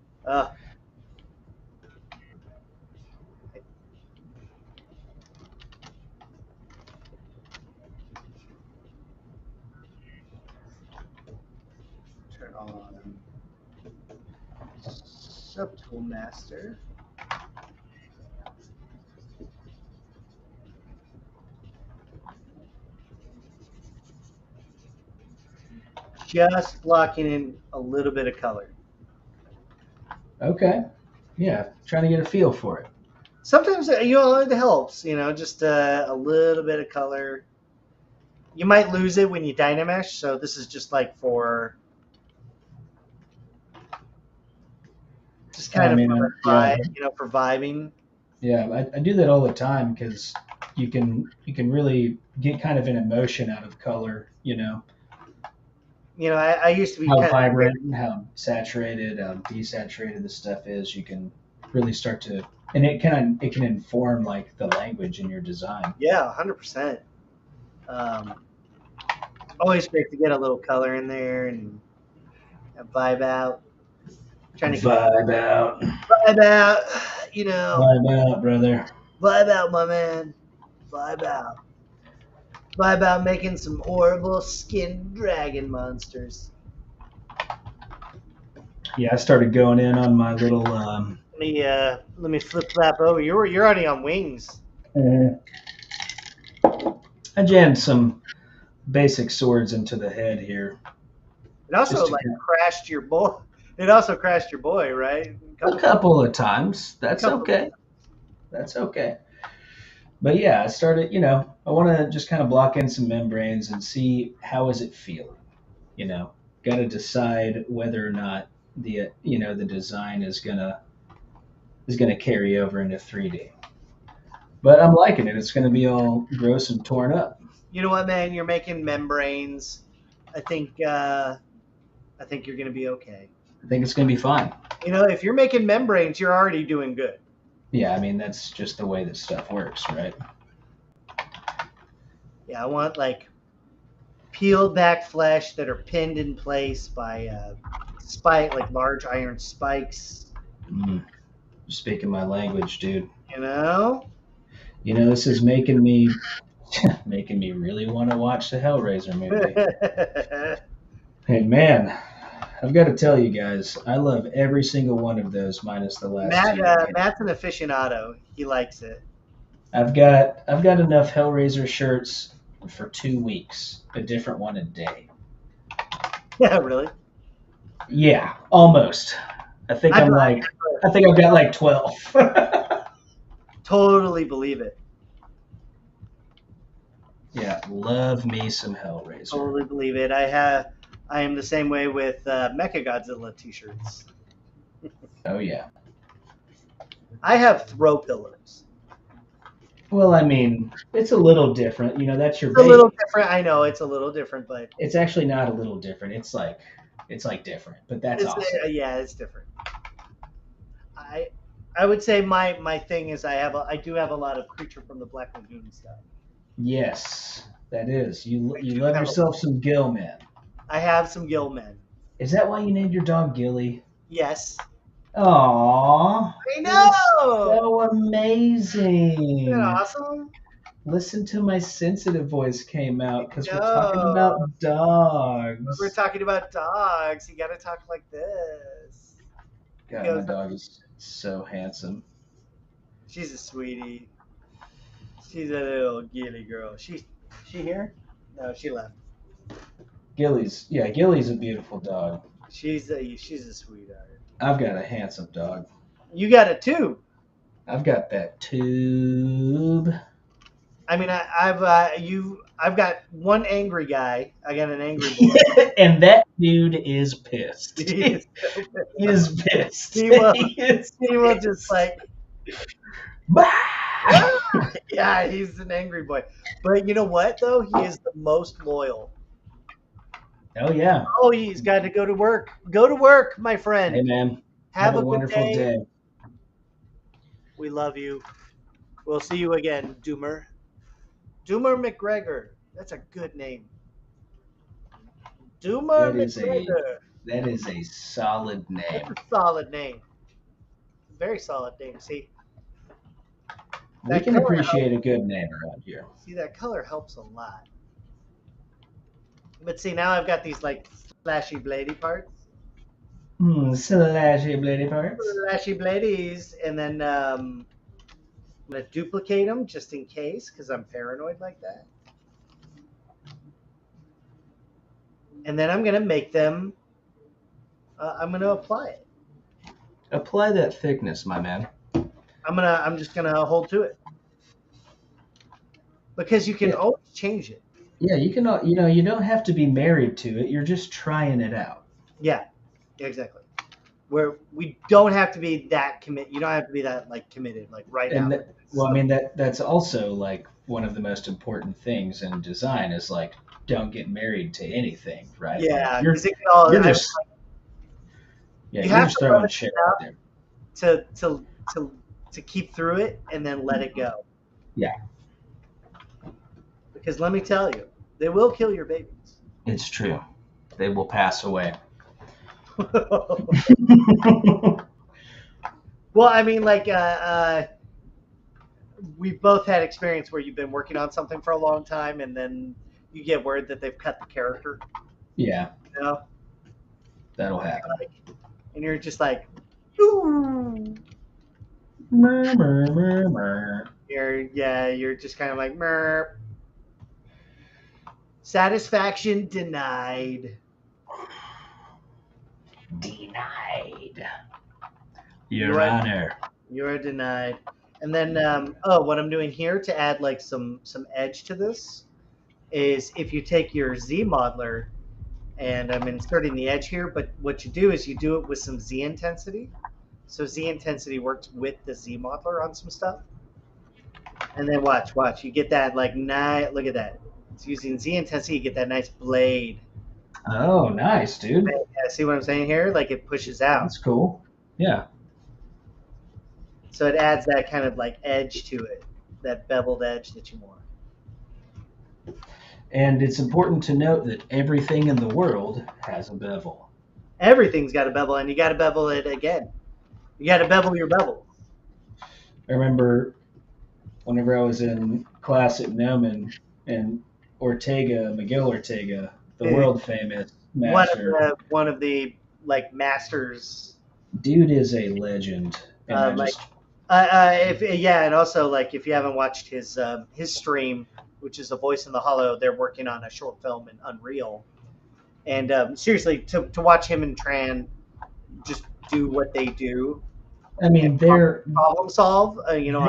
Turn on Subtool Master. Just blocking in a little bit of color. Okay. Yeah, trying to get a feel for it. Sometimes it helps. Just a little bit of color. You might lose it when you Dynamesh, so this is just like for just kind for vibing. Yeah, I do that all the time because you can really get kind of an emotion out of color. I used to be how vibrant, how saturated, how desaturated the stuff is. You can really start to, and it can inform like the language in your design. Yeah, 100%. Always great to get a little color in there and vibe out. Trying to vibe out. Vibe out, Vibe out, brother. Vibe out, my man. Vibe out. Vibe out making some horrible skinned dragon monsters. Yeah, I started going in on my little. Let me flip flap over. You're already on wings. I jammed some basic swords into the head here. It also crashed your boy. It also crashed your boy, right? A couple of times. That's okay. That's okay. But yeah, I started, I want to just kind of block in some membranes and see how is it feeling. Got to decide whether or not the design is gonna carry over into 3D. But I'm liking it. It's gonna be all gross and torn up. You know what, man? You're making membranes. I think you're gonna be okay. I think it's gonna be fine. If you're making membranes, you're already doing good. Yeah, I mean that's just the way that stuff works, right? Yeah, I want like peeled back flesh that are pinned in place by like large iron spikes. speaking my language, dude. You know? This is making me really want to watch the Hellraiser movie. Hey, man, I've got to tell you guys, I love every single one of those minus the last two. Matt's an aficionado. He likes it. I've got enough Hellraiser shirts for 2 weeks, a different one a day. Yeah, really? Yeah, almost. I think I've got like 12. Totally believe it. Yeah, love me some Hellraiser. Totally believe it. I am the same way with Mechagodzilla t-shirts. Oh yeah. I have throw pillows. Well, I mean, it's a little different. That's your. It's a little different. I know it's a little different, but it's actually not a little different. It's like different, but that's awesome. Yeah, it's different. I would say my thing is I do have a lot of Creature from the Black Lagoon stuff. Yes, that is. You love yourself some Gillman. I have some Gillmen. Is that why you named your dog Gilly? Yes. Aww. I know. So amazing. Isn't that awesome? Listen to my sensitive voice came out because we're talking about dogs. We're talking about dogs. You got to talk like this. God, my dog is so handsome. She's a sweetie. She's a little Gilly girl. She here? No, she left. Gilly's a beautiful dog. She's a sweetheart. I've got a handsome dog. You got a tube. I've got that tube. I mean, I've got one angry guy. I got an angry boy. And that dude is pissed. He is pissed. He will just like, yeah, he's an angry boy. But you know what, though? He is the most loyal. Oh, yeah. Oh, he's got to go to work. Go to work, my friend. Hey, man. Have a wonderful day. We love you. We'll see you again, Doomer. Doomer McGregor. That's a good name. Doomer McGregor. That is a solid name. That's a solid name. Very solid name. See? We can appreciate a good name around here. See, that color helps a lot. But see, now I've got these like slashy bladey parts. Slashy bladey parts. Slashy bladies. And then I'm going to duplicate them just in case because I'm paranoid like that. And then I'm going to make them, I'm going to apply it. Apply that thickness, my man. I'm just going to hold to it. Because you can always change it. Yeah, you can. You don't have to be married to it. You're just trying it out. Yeah, exactly. Where we don't have to be that committed. You don't have to be that like committed, like right now. Well, I mean that's also like one of the most important things in design is like don't get married to anything, right? Yeah, like, you're just throwing shit out there to keep through it and then let it go. Yeah. Because let me tell you, they will kill your babies. It's true. They will pass away. Well, I mean, like, we've both had experience where you've been working on something for a long time and then you get word that they've cut the character. Yeah. You know? That'll happen. And you're just like, ooh. You're just kind of like, merp. Satisfaction denied. Denied. Your Honor. You're denied. And then, what I'm doing here to add like some edge to this is if you take your Z modeler, and I'm inserting the edge here, but what you do is you do it with some Z intensity. So Z intensity works with the Z modeler on some stuff. And then watch, you get that like nice, look at that. It's using Z intensity, you get that nice blade. Oh, nice, dude. Yeah, see what I'm saying here? Like it pushes out. That's cool. Yeah. So it adds that kind of like edge to it, that beveled edge that you want. And it's important to note that everything in the world has a bevel. Everything's got a bevel, and you got to bevel it again. You got to bevel your bevel. remember whenever I was in class at Gnomon and Miguel Ortega, the world famous master. One of the like masters. Dude is a legend. And and also like if you haven't watched his stream, which is A Voice in the Hollow, they're working on a short film in Unreal. And seriously, to watch him and Tran just do what they do. I mean, they're problem solve. You know,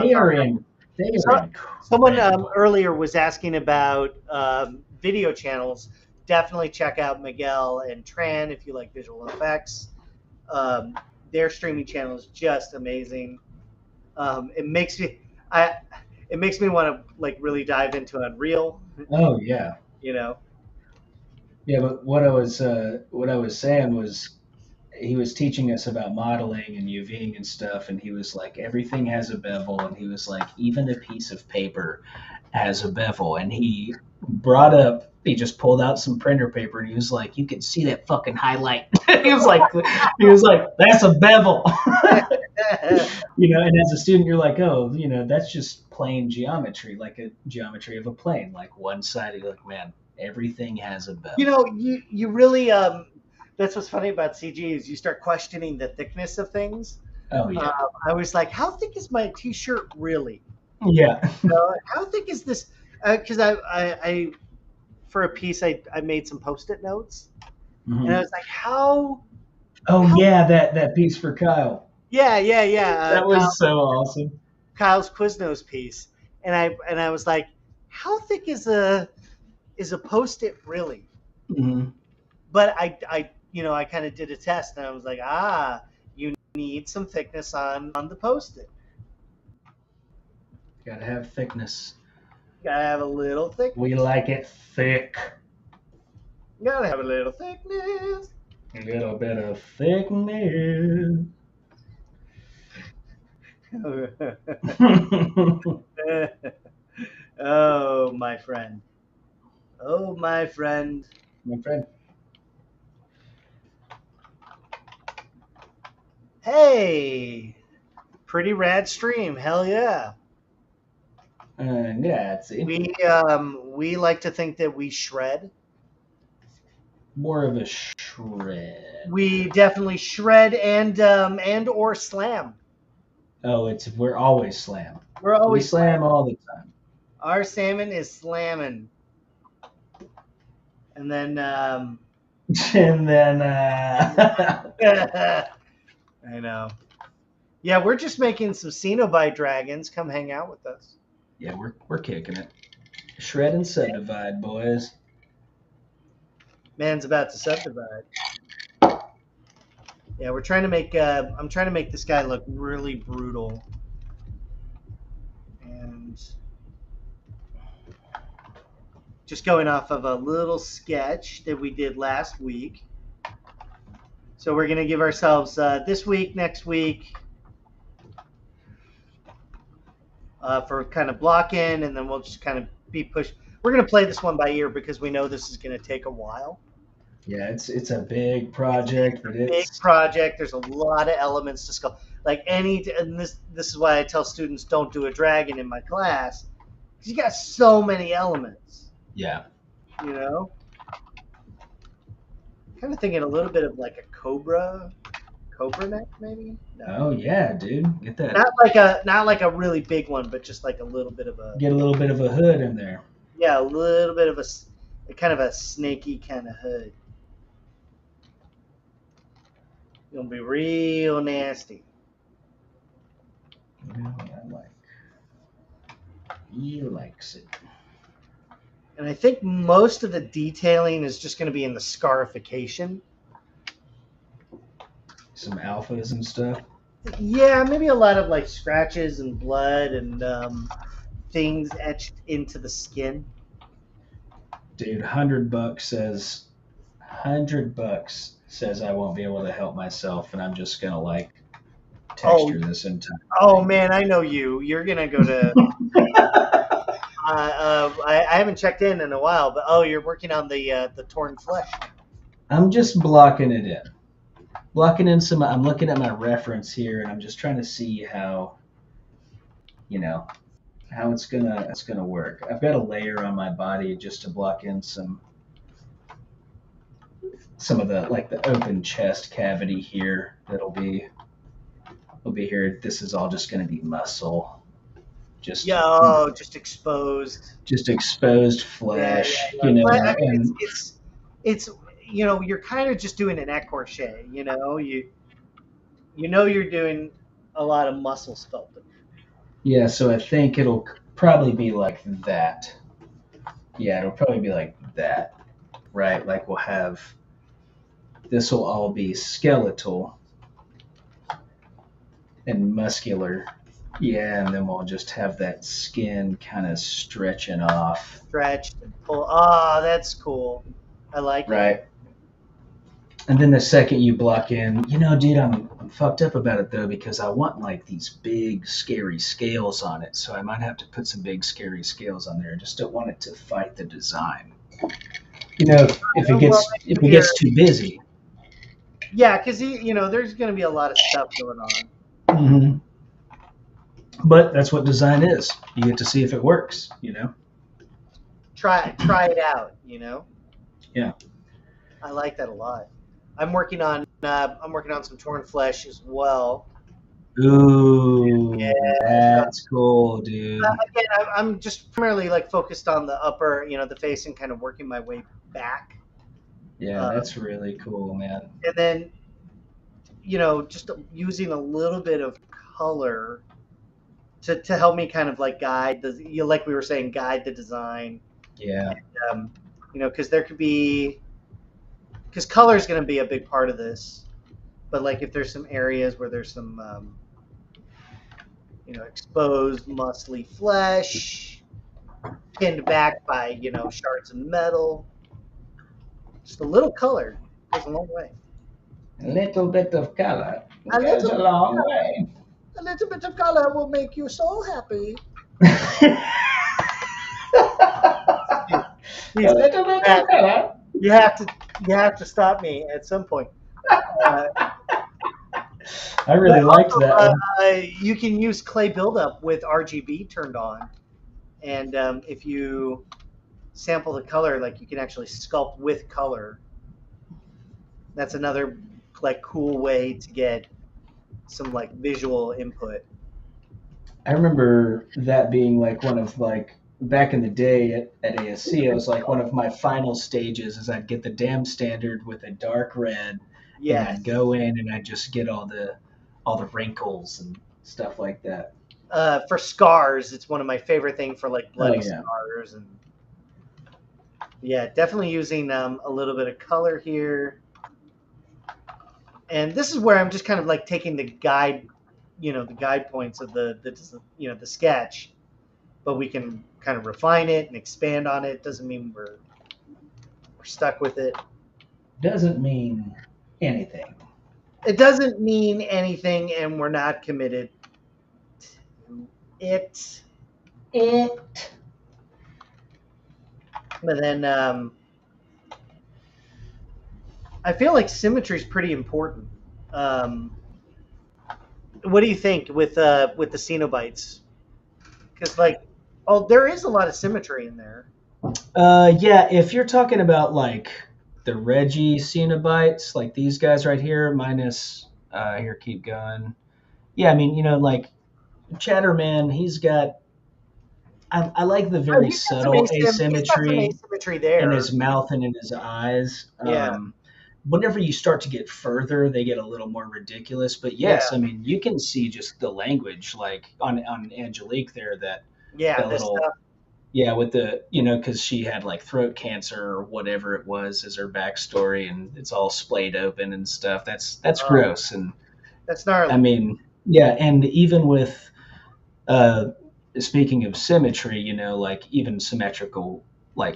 someone earlier was asking about video channels. Definitely check out Miguel and Tran if you like visual effects. Their streaming channel is just amazing. It makes me want to like really dive into Unreal. Oh yeah. You know. Yeah, but what I was saying was, he was teaching us about modeling and UVing and stuff, and he was like, everything has a bevel, and he was like, even a piece of paper has a bevel, and he just pulled out some printer paper, and he was like, you can see that fucking highlight. he was like, that's a bevel. You know, and as a student, you're like, oh, you know, that's just plain geometry, like a geometry of a plane, like one-sided. Like, man, everything has a bevel. You know, you really that's what's funny about CG is you start questioning the thickness of things. Oh yeah. I was like, how thick is my T-shirt really? Yeah. How thick is this? Because I for a piece I made some Post-it notes, and I was like, how? Oh yeah, that piece for Kyle. Yeah. That was so awesome. Kyle's Quiznos piece, and I was like, how thick is a Post-it really? Mm-hmm. But I kind of did a test, and I was like, you need some thickness on the Post-it. Gotta have thickness. Gotta have a little thickness. We like it thick. Gotta have a little thickness. A little bit of thickness. Oh, my friend. Oh, my friend. My friend. Hey, pretty rad stream. Hell yeah. Grazie. We like to think that we shred. More of a shred. We definitely shred and or slam. Oh, we're always slam. We slam all the time. Our salmon is slamming. And then I know. Yeah, we're just making some Cenobite dragons. Come hang out with us. Yeah, we're kicking it. Shred and subdivide, boys. Man's about to subdivide. Yeah, we're trying to make. I'm trying to make this guy look really brutal. And just going off of a little sketch that we did last week. So we're going to give ourselves this week, next week, for kind of block in, and then we'll just kind of be pushed. We're going to play this one by ear because we know this is going to take a while. Yeah, it's a big project, but it's big project. There's a lot of elements to sculpt. Like and this is why I tell students don't do a dragon in my class, because you got so many elements. Yeah. You know. Kind of thinking a little bit of like a cobra neck, maybe. No. Oh yeah, dude, get that. Not like a really big one, but just like a little bit of a. Get a little bit of a hood in there. Yeah, a little bit of a kind of a snaky kind of hood. It's gonna be real nasty. You know what I like. He likes it. And I think most of the detailing is just going to be in the scarification. Some alphas and stuff. Yeah, maybe a lot of like scratches and blood and things etched into the skin. Dude, $100 says I won't be able to help myself, and I'm just gonna like texture this entire. Oh thing. Man, I know you. You're gonna go to. I haven't checked in a while, but you're working on the torn flesh. I'm just blocking it in. Blocking in some. I'm looking at my reference here, and I'm just trying to see how how it's gonna work. I've got a layer on my body just to block in some of the the open chest cavity here will be here. This is all just gonna be muscle. Just exposed. Just exposed flesh, I mean, and it's you're kind of just doing an écorché, you're doing a lot of muscle sculpting. Yeah, so I think it'll probably be like that. Yeah, it'll probably be like that, right? Like we'll have, this will all be skeletal and muscular. Yeah, and then we'll just have that skin kind of stretching off. Stretched and pull. Oh, that's cool. I like it. Right. And then the second you block in, dude, I'm fucked up about it though, because I want like these big scary scales on it. So I might have to put some big scary scales on there. I just don't want it to fight the design. If it gets too busy. Yeah, because there's going to be a lot of stuff going on. Mm-hmm. But that's what design is. You get to see if it works. Try it out. Yeah. I like that a lot. I'm working on some torn flesh as well. Ooh, yeah, that's cool, dude. Again, I'm just primarily focused on the upper, the face, and kind of working my way back. Yeah, that's really cool, man. And then, just using a little bit of color to help me kind of guide like we were saying, guide the design. Yeah. And, because there could be. Because color is going to be a big part of this, but if there's some areas where there's some, exposed muscly flesh, pinned back by shards of metal, just a little color goes a long way. A little bit of color goes a long way. A little bit of color will make you so happy. A little bit of color. You have to stop me at some point. I really liked that. You can use clay buildup with RGB turned on, and if you sample the color, you can actually sculpt with color. That's another cool way to get some visual input. I remember that being one of back in the day at ASC, it was one of my final stages is I'd get the dam standard with a dark red. Yeah. And I'd go in and I'd just get all the wrinkles and stuff like that. For scars, it's one of my favorite things for bloody scars, and definitely using a little bit of color here. And this is where I'm just kind of taking the guide, the guide points of the sketch, but we can kind of refine it and expand on it. Doesn't mean we're stuck with it. Doesn't mean anything. It doesn't mean anything, and we're not committed to it. But then I feel like symmetry is pretty important. What do you think with the Cenobites? Because there is a lot of symmetry in there. Yeah, if you're talking about the Reggie Cenobites, these guys right here, minus here, keep going. Yeah, I mean, Chatterman, he's got. I like the very subtle asymmetry there in his mouth and in his eyes. Yeah. Whenever you start to get further, they get a little more ridiculous. But yes, I mean, you can see just the language, on Angelique there, that little, stuff. Yeah, with the because she had throat cancer or whatever it was as her backstory, and it's all splayed open and stuff. That's gross, and that's gnarly. I mean, yeah, and even with speaking of symmetry, even symmetrical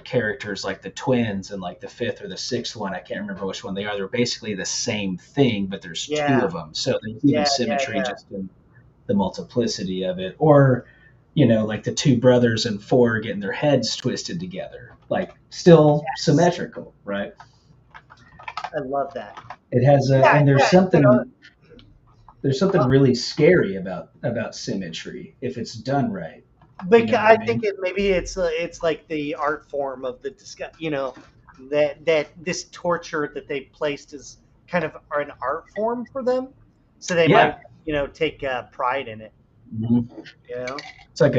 characters the twins and the fifth or the sixth one, I can't remember which one they are. They're basically the same thing, but there's two of them. So there's even symmetry just in the multiplicity of it. Or, the two brothers and four getting their heads twisted together, still symmetrical, right? I love that. It has and there's something. there's something really scary about symmetry if it's done right. But You know what I I mean? think maybe it's like the art form of the discuss. That this torture that they placed is kind of an art form for them, so they Yeah. might take pride in it. Mm-hmm. You know. It's like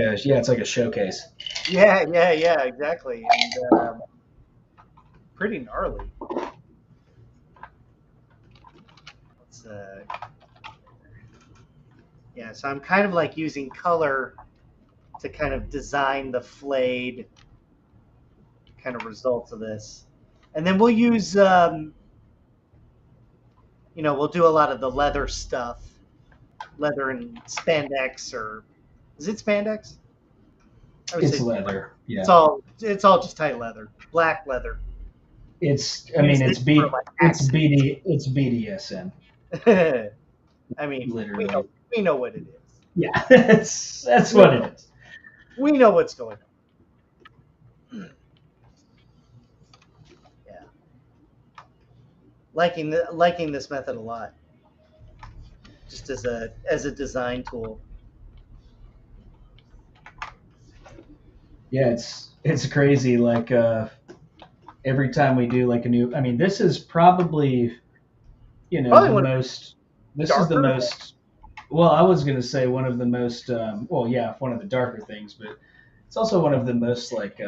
a showcase. Yeah, exactly, and pretty gnarly. It's, yeah, so I'm kind of like using color to kind of design the flayed kind of results of this, and then we'll use we'll do a lot of the leather stuff, leather and spandex, or is it spandex? I would It's say leather. Yeah. It's all just tight leather, black leather. It's Use this for like accents. It's BDSM. I mean, Literally. we know what it is. Yeah, that's what it is. We know what's going on. Yeah, liking this method a lot, just as a design tool. Yeah, it's crazy. Like every time we do like a new, I mean, this is probably Probably the most. This is the darker. most. Well, I was gonna say one of the most. Well, yeah, one of the darker things, but it's also one of the most like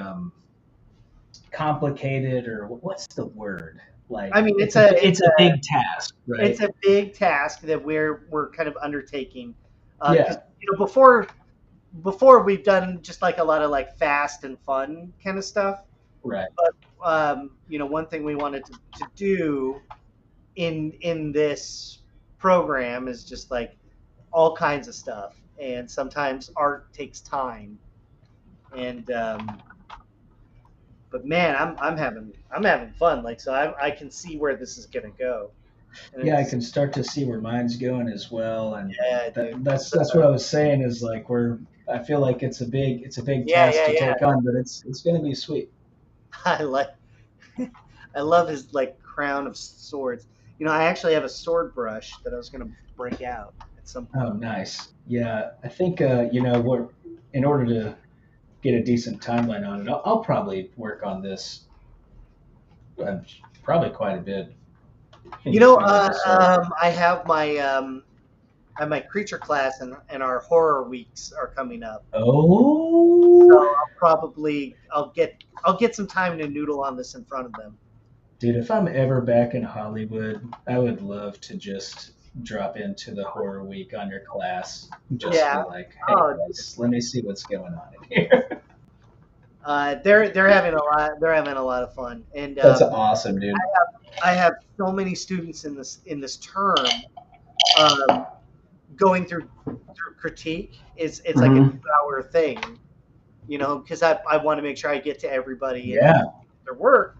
complicated, or what's the word? Like, I mean, it's a big task, right? It's a big task that we're kind of undertaking. Yeah. Before we've done just like a lot of like fast and fun kind of stuff. Right. But one thing we wanted to do in this program is just like all kinds of stuff, and sometimes art takes time. And but man, I'm having fun. Like, so I can see where this is gonna go. And Yeah, I can start to see where mine's going as well, and yeah, dude. that's what I was saying is like I feel like it's a big task to take on, but it's going to be sweet. I like I love his like crown of swords. I actually have a sword brush that I was gonna break out at some point. Oh, nice. Yeah, I think we're in order to get a decent timeline on it, I'll probably work on this probably quite a bit. I have my creature class and our horror weeks are coming up. Oh. So I'll get some time to noodle on this in front of them. Dude, if I'm ever back in Hollywood, I would love to just drop into the horror week on your class. Just be like, hey guys, let me see what's going on in here. They're having a lot of fun, and that's awesome, dude. I have so many students in this term going through critique. It's like a 2-hour thing, because I want to make sure I get to everybody. Yeah. Their work,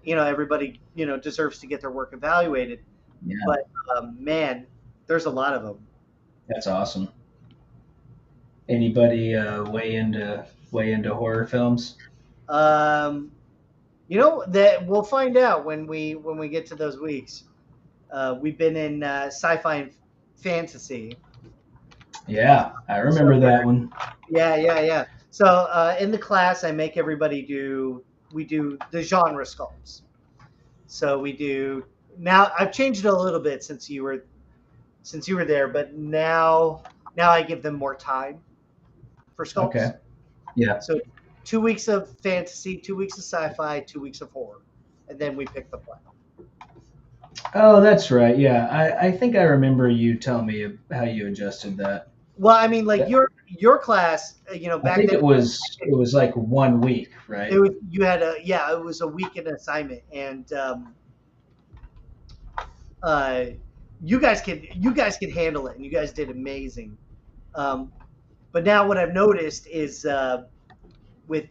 everybody deserves to get their work evaluated. Yeah. But man, there's a lot of them. That's awesome. Anybody way into horror films? That we'll find out when we get to those weeks. We've been in sci-fi and fantasy. Yeah, I remember that one. Yeah. So in the class, I make everybody we do the genre sculpts. So we do now. I've changed it a little bit since you were there, but now I give them more time for sculpts. Okay. Yeah. So 2 weeks of fantasy, 2 weeks of sci-fi, 2 weeks of horror, and then we pick the plan. Oh, that's right. Yeah, I think I remember you telling me how you adjusted that. Well, I mean, like your class, back I think then it was like 1 week, right? It was a weekend assignment, and you guys can handle it, and you guys did amazing. But now what I've noticed is with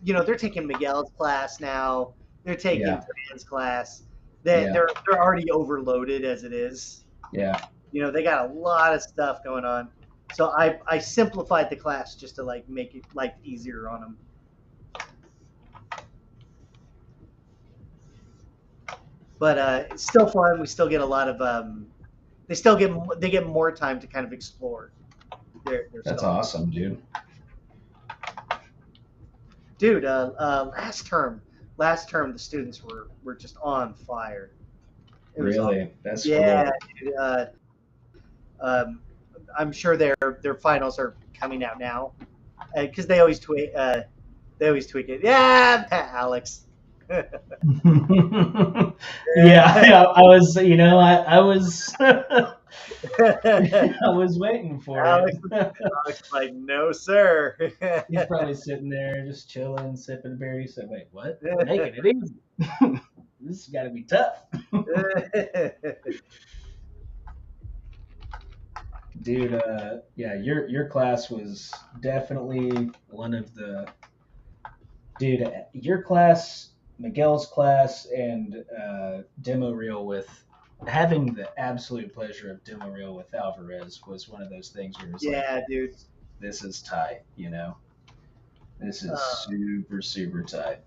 they're taking Miguel's class now, they're taking Dan's class. They're already overloaded as it is. Yeah. They got a lot of stuff going on. So I simplified the class just to like make it like easier on them. But it's still fun. We still get a lot of they still get more time to kind of explore their That's stuff. awesome, dude. Dude, last term the students were just on fire. It was Really? awesome. That's Yeah, cool. dude, I'm sure their finals are coming out now because they always tweak it. Yeah, Alex. Yeah, I was, I was, I was waiting for Alex it. is like, no, sir. He's probably sitting there just chilling, sipping a beer. He said, "Wait, what? Making it easy. This has got to be tough." Dude, yeah, your class was definitely one of the. Dude, your class, Miguel's class, and demo reel with having the absolute pleasure of demo reel with Alvarez was one of those things where it was like, dude, this is tight, This is super, super tight.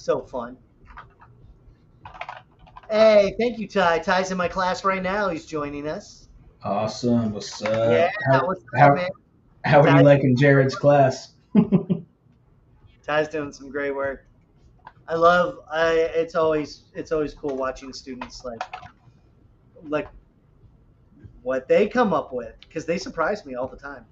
so fun. Hey, thank you, Ty. Ty's in my class right now. He's joining us. Awesome. What's up? Yeah, what's up, man? How are you liking Jared's class? Ty's doing some great work. It's always cool watching students like what they come up with because they surprise me all the time.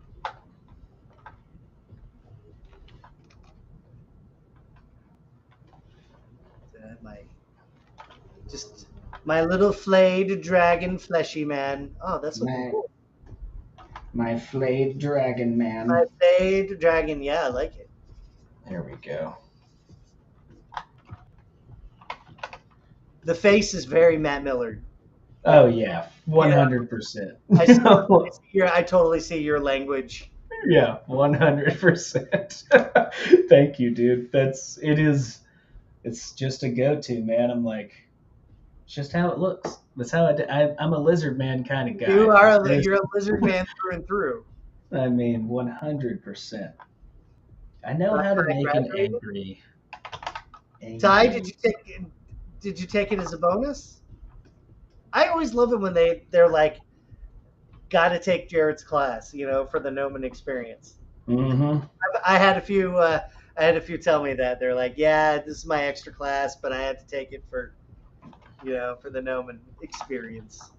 My little flayed dragon fleshy man. Oh, that's looking cool. My flayed dragon man. My flayed dragon. Yeah, I like it. There we go. The face is very Matt Millard. Oh yeah, 100%. I totally see your language. Yeah, 100%. Thank you, dude. It's just a go-to, man. I'm like, it's just how it looks. That's how I'm a lizard man kind of guy. You're a lizard man through and through. I mean, 100%. I know how to make an angry. Ty, did you take it as a bonus? I always love it when they're like, got to take Jared's class, for the Gnomon experience. Mm-hmm. I had a few tell me that they're like, yeah, this is my extra class, but I had to take it for the Gnomon experience.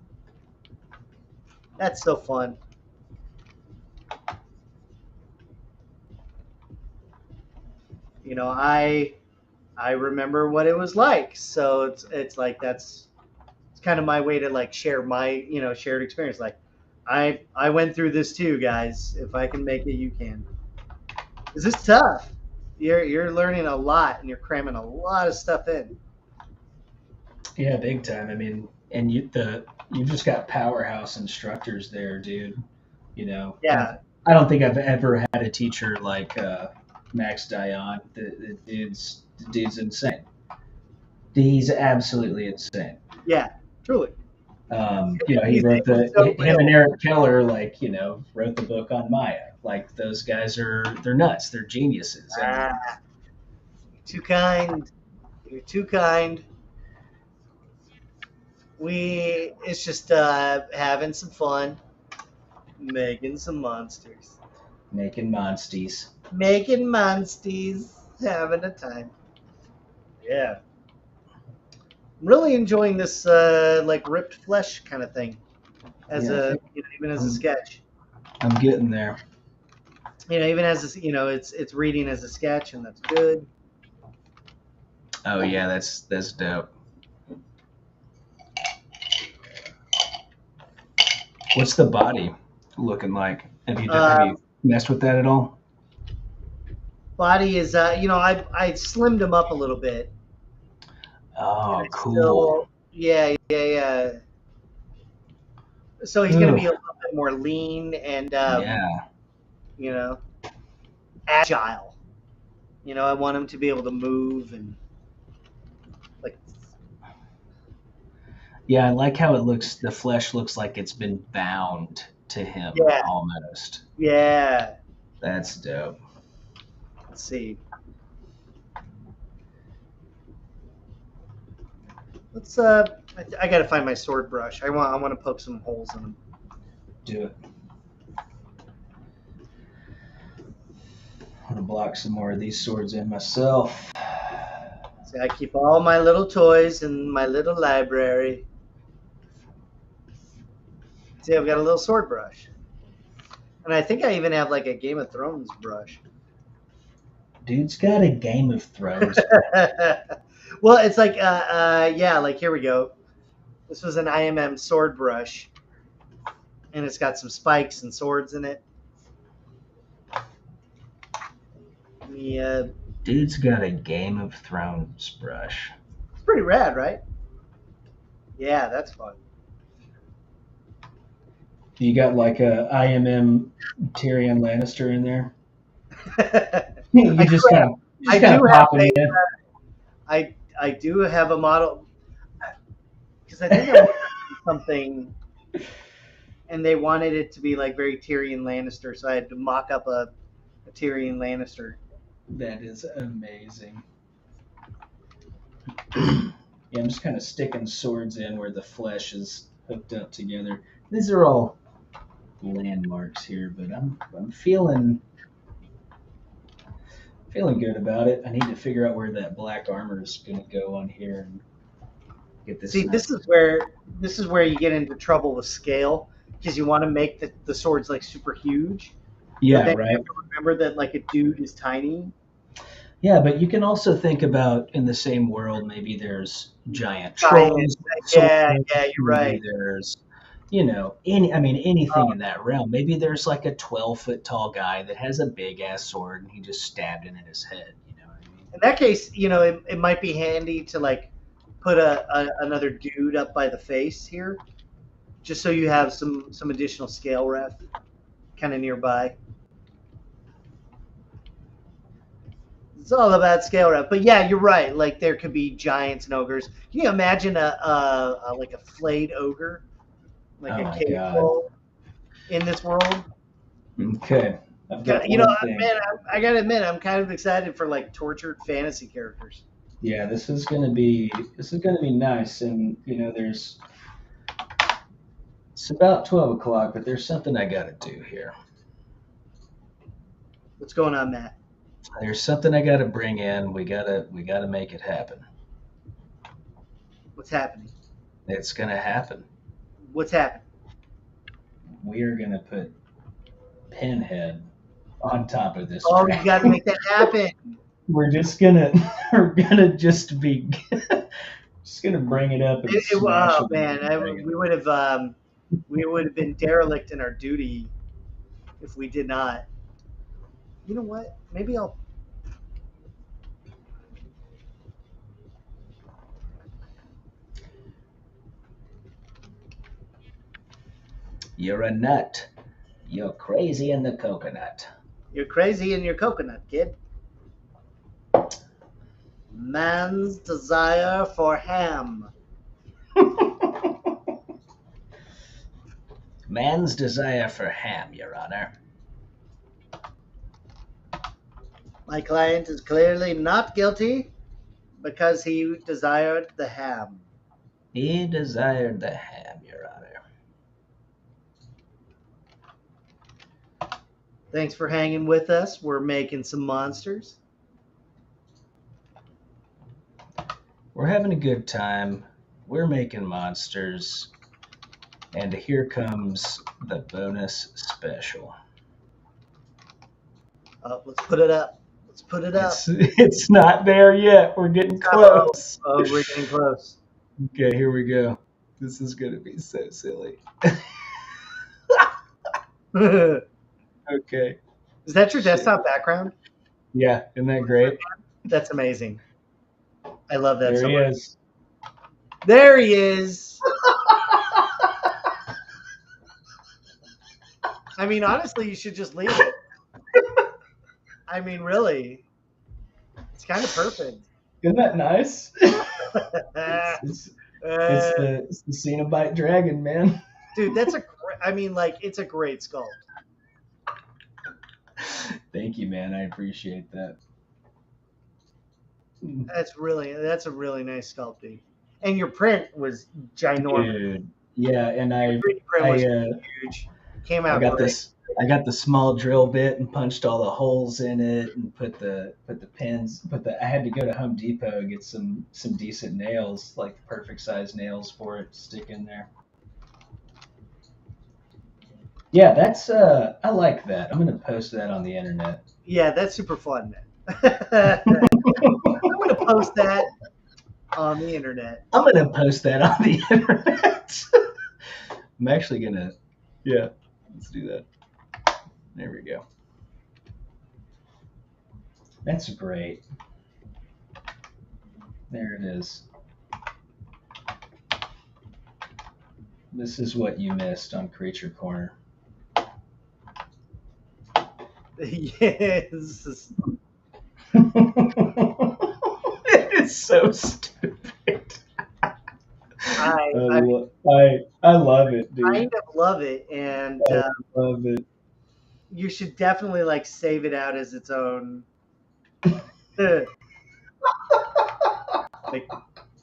That's so fun. I remember what it was like, so it's like it's kind of my way to like share my shared experience. Like, I went through this too, guys. If I can make it, you can. This is tough. You're learning a lot and you're cramming a lot of stuff in. Yeah, big time. I mean, and you just got powerhouse instructors there, dude. Yeah. I don't think I've ever had a teacher like Max Dion. The dude's insane. He's absolutely insane. Yeah, truly. He wrote him and Eric Keller, wrote the book on Maya. Like, those guys they're nuts. They're geniuses. Too kind. You're too kind. It's just having some fun, making some monsters. Making monsties. Having a time. Yeah. I'm really enjoying this like ripped flesh kind of thing even as a sketch. I'm getting there. Even as it's reading as a sketch, and that's good. Oh yeah, that's dope. What's the body looking like? Have you messed with that at all? Body is I slimmed him up a little bit. Oh, cool. Yeah. So he's going to be a little bit more lean and agile. I want him to be able to move and like. Yeah, I like how it looks. The flesh looks like it's been bound to him almost. Yeah. That's dope. Let's see. Let's. I gotta find my sword brush. I want to poke some holes in them. Do it. I'm gonna block some more of these swords in myself. See, I keep all my little toys in my little library. See, I've got a little sword brush, and I think I even have like a Game of Thrones brush. Dude's got a Game of Thrones. Well, it's like, yeah, like here we go. This was an IMM sword brush, and it's got some spikes and swords in it. Yeah, Dude's got a Game of Thrones brush. it's pretty rad, right? Yeah, that's fun. You got like a IMM Tyrion Lannister in there. You just kind of pop it in. I do have a model because I think I wanted something, and they wanted it to be like very Tyrion Lannister, so I had to mock up a Tyrion Lannister. That is amazing. Yeah, I'm just kind of sticking swords in where the flesh is hooked up together. These are all landmarks here, but I'm feeling good about it. I need to figure out where that black armor is going to go on here and get this. See, this is where you get into trouble with scale, because you want to make the swords like super huge. Yeah, right. You have to remember that like a dude is tiny. Yeah, but you can also think about in the same world, maybe there's giant trolls. Yeah, you're right. There's, anything in that realm. Maybe there's like a 12-foot tall guy that has a big ass sword and he just stabbed it in his head. You know what I mean? In that case, it might be handy to like put another dude up by the face here, just so you have some additional scale ref kind of nearby. It's all about scale ref, but yeah, you're right. Like there could be giants and ogres. Can you imagine like a flayed ogre, like a cave troll in this world? Okay, I've got man, I gotta admit, I'm kind of excited for like tortured fantasy characters. Yeah, this is gonna be nice, and it's about 12 o'clock, but there's something I gotta do here. What's going on, Matt? There's something I gotta bring in. We gotta make it happen. What's happening? It's gonna happen. What's happening? We are gonna put Pinhead on top of this. Oh, you gotta make that happen. We're gonna just be just gonna bring it up. And oh man, we would have been derelict in our duty if we did not. You know what? Maybe I'll. You're a nut. You're crazy in the coconut. You're crazy in your coconut, kid. Man's desire for ham. Man's desire for ham, Your Honor. My client is clearly not guilty because he desired the ham. He desired the ham, Your Honor. Thanks for hanging with us. We're making some monsters. We're having a good time. We're making monsters. And here comes the bonus special. Let's put it up. Let's put it up. It's not there yet. We're getting close. Oh, we're getting close. Okay, here we go. This is going to be so silly. Okay. Is that your desktop background? Yeah, isn't that great? That's amazing. I love that. There he is. There he is. I mean, honestly, you should just leave it. I mean, really. It's kind of perfect. Isn't that nice? it's the Cenobite dragon, man. Dude, that's it's a great sculpt. Thank you, man. I appreciate that. That's a really nice sculpting. And your print was ginormous. Dude, yeah, and Your 3D print was huge. Came out great. I got the small drill bit and punched all the holes in it and put the pins. I had to go to Home Depot and get some decent nails, like perfect size nails for it to stick in there. Yeah, that's I like that. I'm gonna post that on the internet. Yeah, that's super fun, man. I'm gonna post that on the internet. I'm gonna post that on the internet. I'm actually gonna, yeah, let's do that. There we go. That's great. There it is. This is what you missed on Creature Corner. Yes. It is so stupid. I love it, dude. I kind of love it, and I love it. You should definitely like save it out as its own. Like,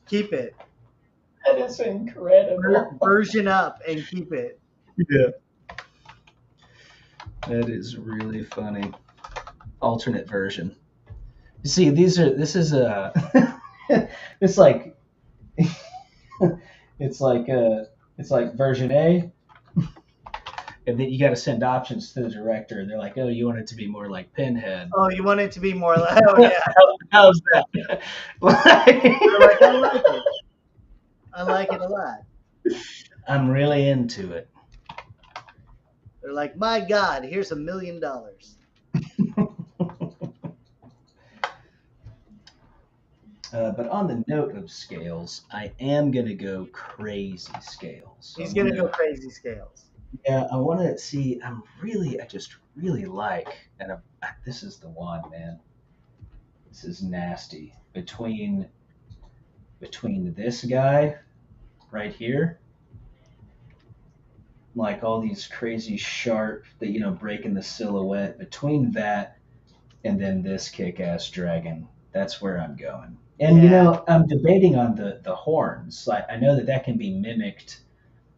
keep it. That is incredible. Version up and keep it. Yeah. That is really funny. Alternate version. You see, this is a it's like it's like version A, and then you got to send options to the director, and they're like, "Oh, you want it to be more like Pinhead." Oh, you want it to be more like? Oh yeah. How's that? I like it. I like it a lot. I'm really into it. They're like, my God, here's $1 million. But on the note of scales, I am going to go crazy scales. He's going to go crazy scales. Yeah, I want to see. I just really like, and this is the one, man. This is nasty. Between this guy right here, like all these crazy sharp, breaking the silhouette, between that and then this kick-ass dragon, that's where I'm going. And I'm debating on the horns. I know that can be mimicked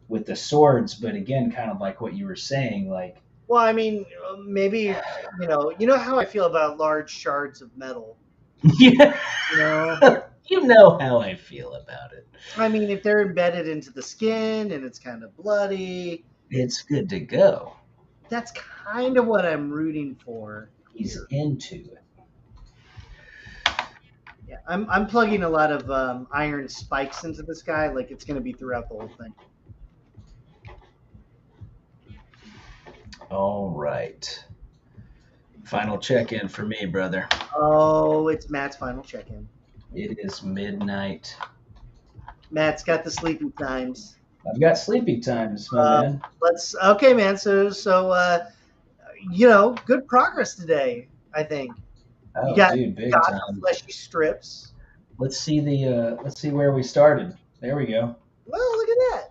with the swords, but again, kind of like what you were saying, like. Well, I mean, maybe you know how I feel about large shards of metal. Yeah. You know how I feel about it. I mean, if they're embedded into the skin and it's kind of bloody, it's good to go. That's kind of what I'm rooting for. He's into it. Yeah, I'm plugging a lot of iron spikes into this guy, like it's going to be throughout the whole thing. All right. Final check-in for me, brother. Oh, it's Matt's final check-in. It is midnight. Matt's got the sleepy times. I've got sleepy times, my man. Okay, man. So good progress today, I think. Oh, you got, dude, big got time. The fleshy strips. Let's see where we started. There we go. Well, look at that.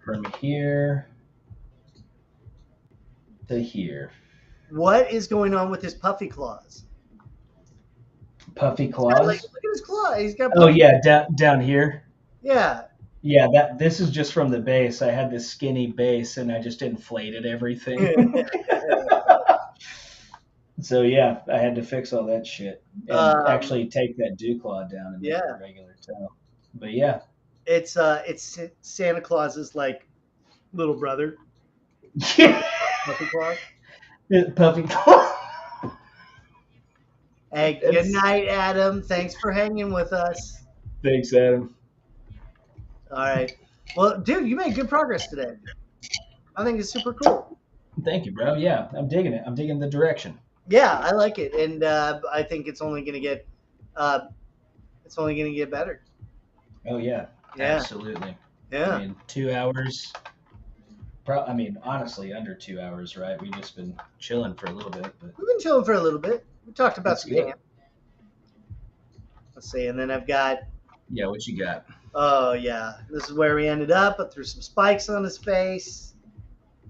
From here to here. What is going on with his puffy claws? Puffy claws? Look at his claw. He's got. Oh yeah, down here. Yeah. Yeah, this is just from the base. I had this skinny base, and I just inflated everything. So yeah, I had to fix all that shit and actually take that dew claw down and make a regular tail. But yeah, it's Santa Claus's like little brother. Yeah. Puffy claw. Puffy claw. Hey, good night, Adam. Thanks for hanging with us. Thanks, Adam. All right. Well, dude, you made good progress today. I think it's super cool. Thank you, bro. Yeah, I'm digging it. I'm digging the direction. Yeah, I like it, and I think it's only going to get better. Oh yeah, absolutely. Yeah. I mean, 2 hours. Honestly, under 2 hours, right? We've just been chilling for a little bit. But we've been chilling for a little bit. We talked about some camp. Let's see, and then I've got. Yeah, what you got? Oh yeah, this is where we ended up. I threw some spikes on his face.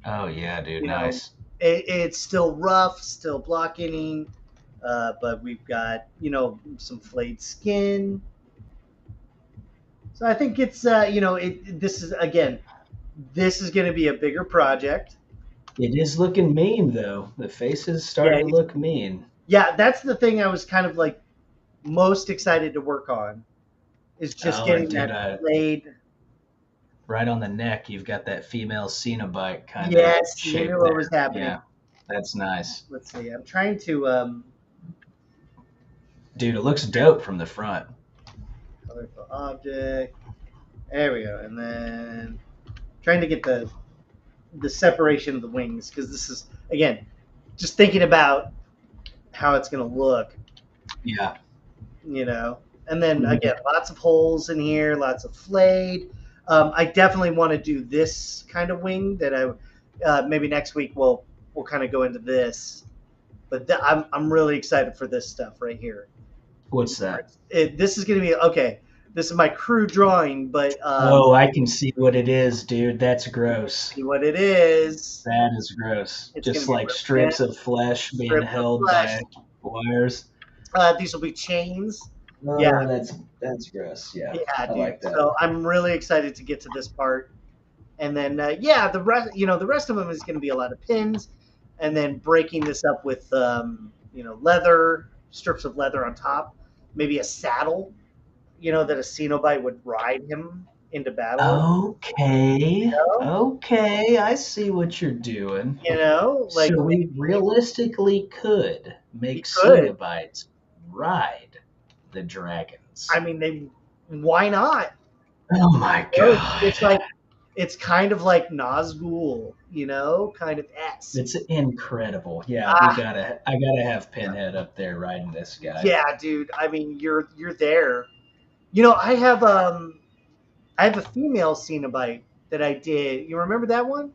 Oh yeah, dude, nice. It's still rough, still blocking, but we've got some flayed skin. So I think it's this is again, this is going to be a bigger project. It is looking mean though. The face is Yeah, starting to look mean. yeah, that's the thing I was kind of like most excited to work on is just Oh, getting dude, that blade. right on the neck, you've got that female Cenobite kind of Yes, you shape knew what was there. happening. Yeah, that's nice. Let's see. I'm trying to Dude, it looks dope from the front. colorful object. There we go. And then trying to get the separation of the wings because this is again just thinking about how it's going to look. Yeah. And then again, lots of holes in here, lots of flayed. I definitely want to do this kind of wing that I maybe next week we'll kind of go into this, but I'm really excited for this stuff right here. What's that? This is going to be okay. This is my crude drawing, but oh, I can see what it is, dude. That's gross. See what it is. That is gross. It's just like strips of flesh being held by wires. These will be chains. Oh, yeah, that's gross. Yeah, yeah, dude. Like that. So I'm really excited to get to this part, and then the rest, the rest of them is going to be a lot of pins, and then breaking this up with leather strips of leather on top, maybe a saddle, that a Cenobite would ride him into battle. Okay. Okay, I see what you're doing. Like so we realistically could make Cenobites ride the dragons. I mean, why not? Oh my god! It's kind of like Nazgul, kind of S. It's incredible. Yeah, I gotta have Pinhead up there riding this guy. Yeah, dude. I mean, you're there. I have a female Cenobite that I did. You remember that one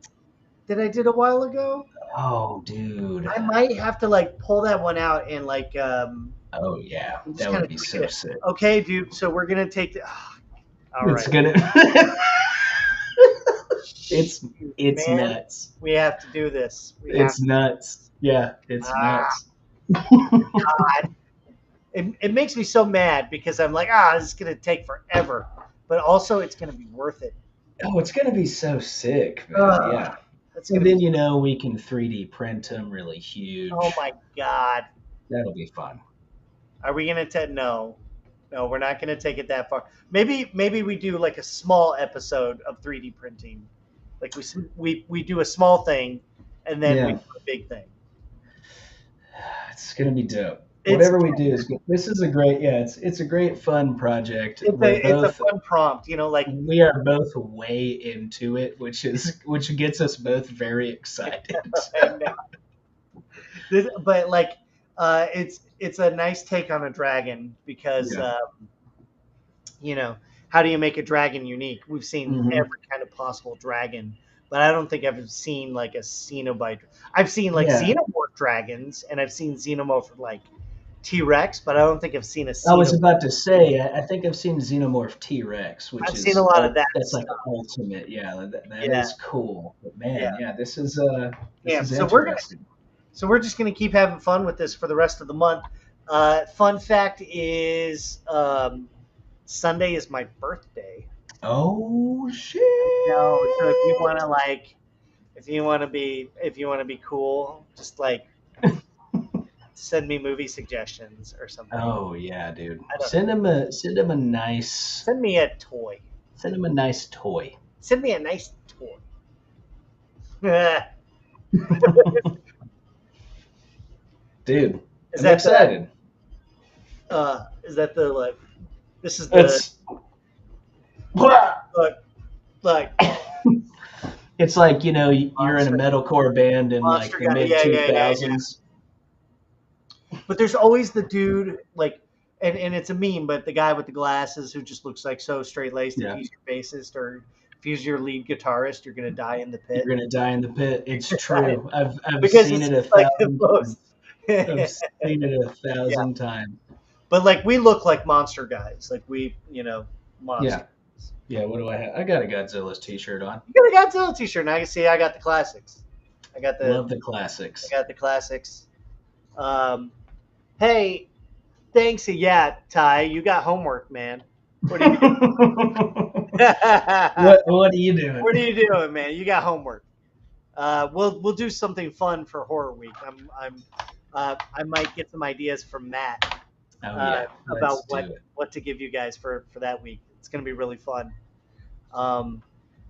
that I did a while ago? Oh, dude. I might have to pull that one out and oh yeah, that would be so sick. Okay, dude. So we're gonna take the. All right. It's gonna. it's Man, nuts. We have to do this. It's nuts. Yeah, it's nuts. God. It makes me so mad because I'm like, this is gonna take forever, but also it's gonna be worth it. Oh, it's gonna be so sick, man. Yeah. And then we can 3D print them really huge. Oh my god, that'll be fun. Are we gonna no, we're not gonna take it that far. Maybe we do like a small episode of 3D printing, like we do a small thing, and then we do a big thing. It's gonna be dope. Whatever we do is good. This is a great, it's a great fun project. It's a fun prompt, we are both way into it, which gets us both very excited. But it's a nice take on a dragon because how do you make a dragon unique? We've seen every kind of possible dragon, but I don't think I've seen like a Cenobite. I've seen xenomorph dragons, and I've seen xenomorph T-Rex, but I don't think I've seen a Cenobite. I was about to say, I think I've seen Xenomorph T-Rex, which I've seen a lot of that. That's like ultimate, that is cool. But man, this is so we're just gonna keep having fun with this for the rest of the month. Fun fact is, Sunday is my birthday. Oh shit! So if you want to be cool, just send me movie suggestions or something. Oh yeah, dude. Send him a nice. Send me a toy. Send him a nice toy. Send me a nice toy. Dude, I'm excited. Is that the This is the. Look. It's like you're in a metalcore band in the mid 2000s. But there's always the dude and it's a meme, but the guy with the glasses who just looks like so straight laced. If he's your bassist or if he's your lead guitarist, you're gonna die in the pit. You're gonna die in the pit. It's true. I've seen it 1,000 times. I've seen it 1,000 times. But we look like monster guys. Monster. Yeah. What do I have? I got a Godzilla's t-shirt on. You got a Godzilla t-shirt, and I can see I got the classics. Love the classics. I got the classics. Hey, thanks. Yeah, Ty, you got homework, man. What are you doing? What are you doing? What are you doing, man? You got homework. We'll do something fun for Horror Week. I might get some ideas from Matt about what to give you guys for that week. It's gonna be really fun.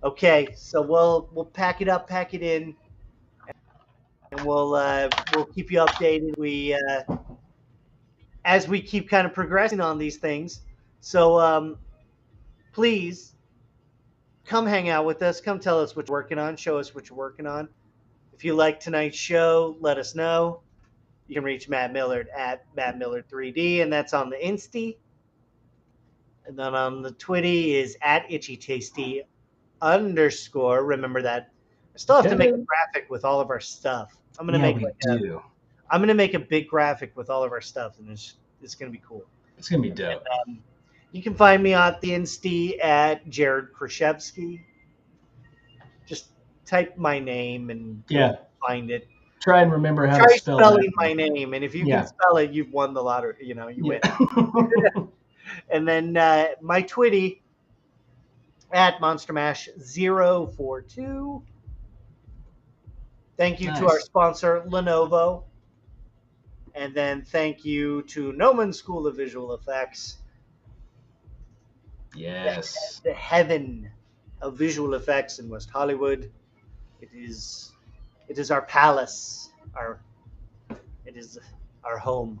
Okay, so we'll pack it up, pack it in, and we'll keep you updated. As we keep kind of progressing on these things. So please come hang out with us. Come tell us what you're working on. Show us what you're working on. If you like tonight's show, let us know. You can reach Matt Millard at MattMillard3D, and that's on the Insta. And then on the Twitty is at ItchyTasty_. Remember that. I still have to make a graphic with all of our stuff. I'm gonna make a big graphic with all of our stuff, and it's gonna be cool. It's gonna be dope. And, you can find me on the Insta at Jared Krichevsky. Just type my name and find it. Try and remember how to spell spelling my name, and if you can spell it, you've won the lottery. You win. And then my Twitty at MonsterMash042. Thank you to our sponsor, Lenovo. And then thank you to Gnomon School of Visual Effects. Yes. The heaven of visual effects in West Hollywood. It is our palace. It is our home.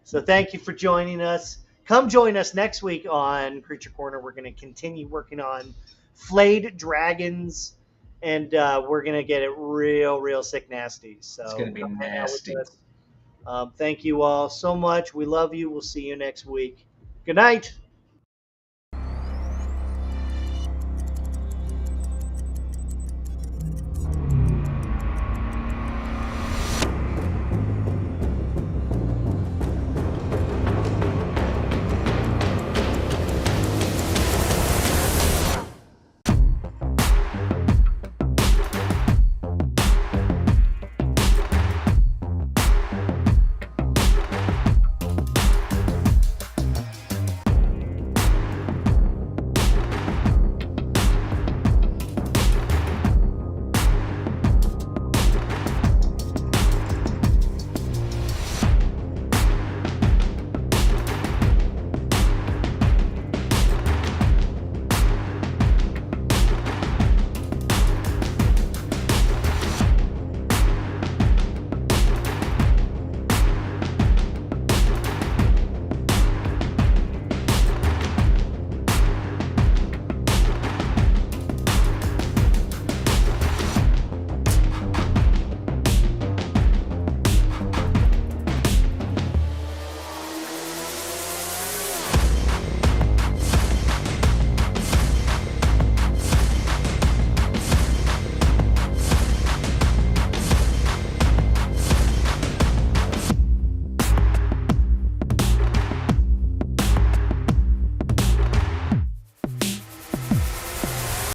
So thank you for joining us. Come join us next week on Creature Corner. We're going to continue working on flayed dragons, and we're going to get it real sick nasty. So it's going to be nasty. Thank you all so much. We love you. We'll see you next week. Good night.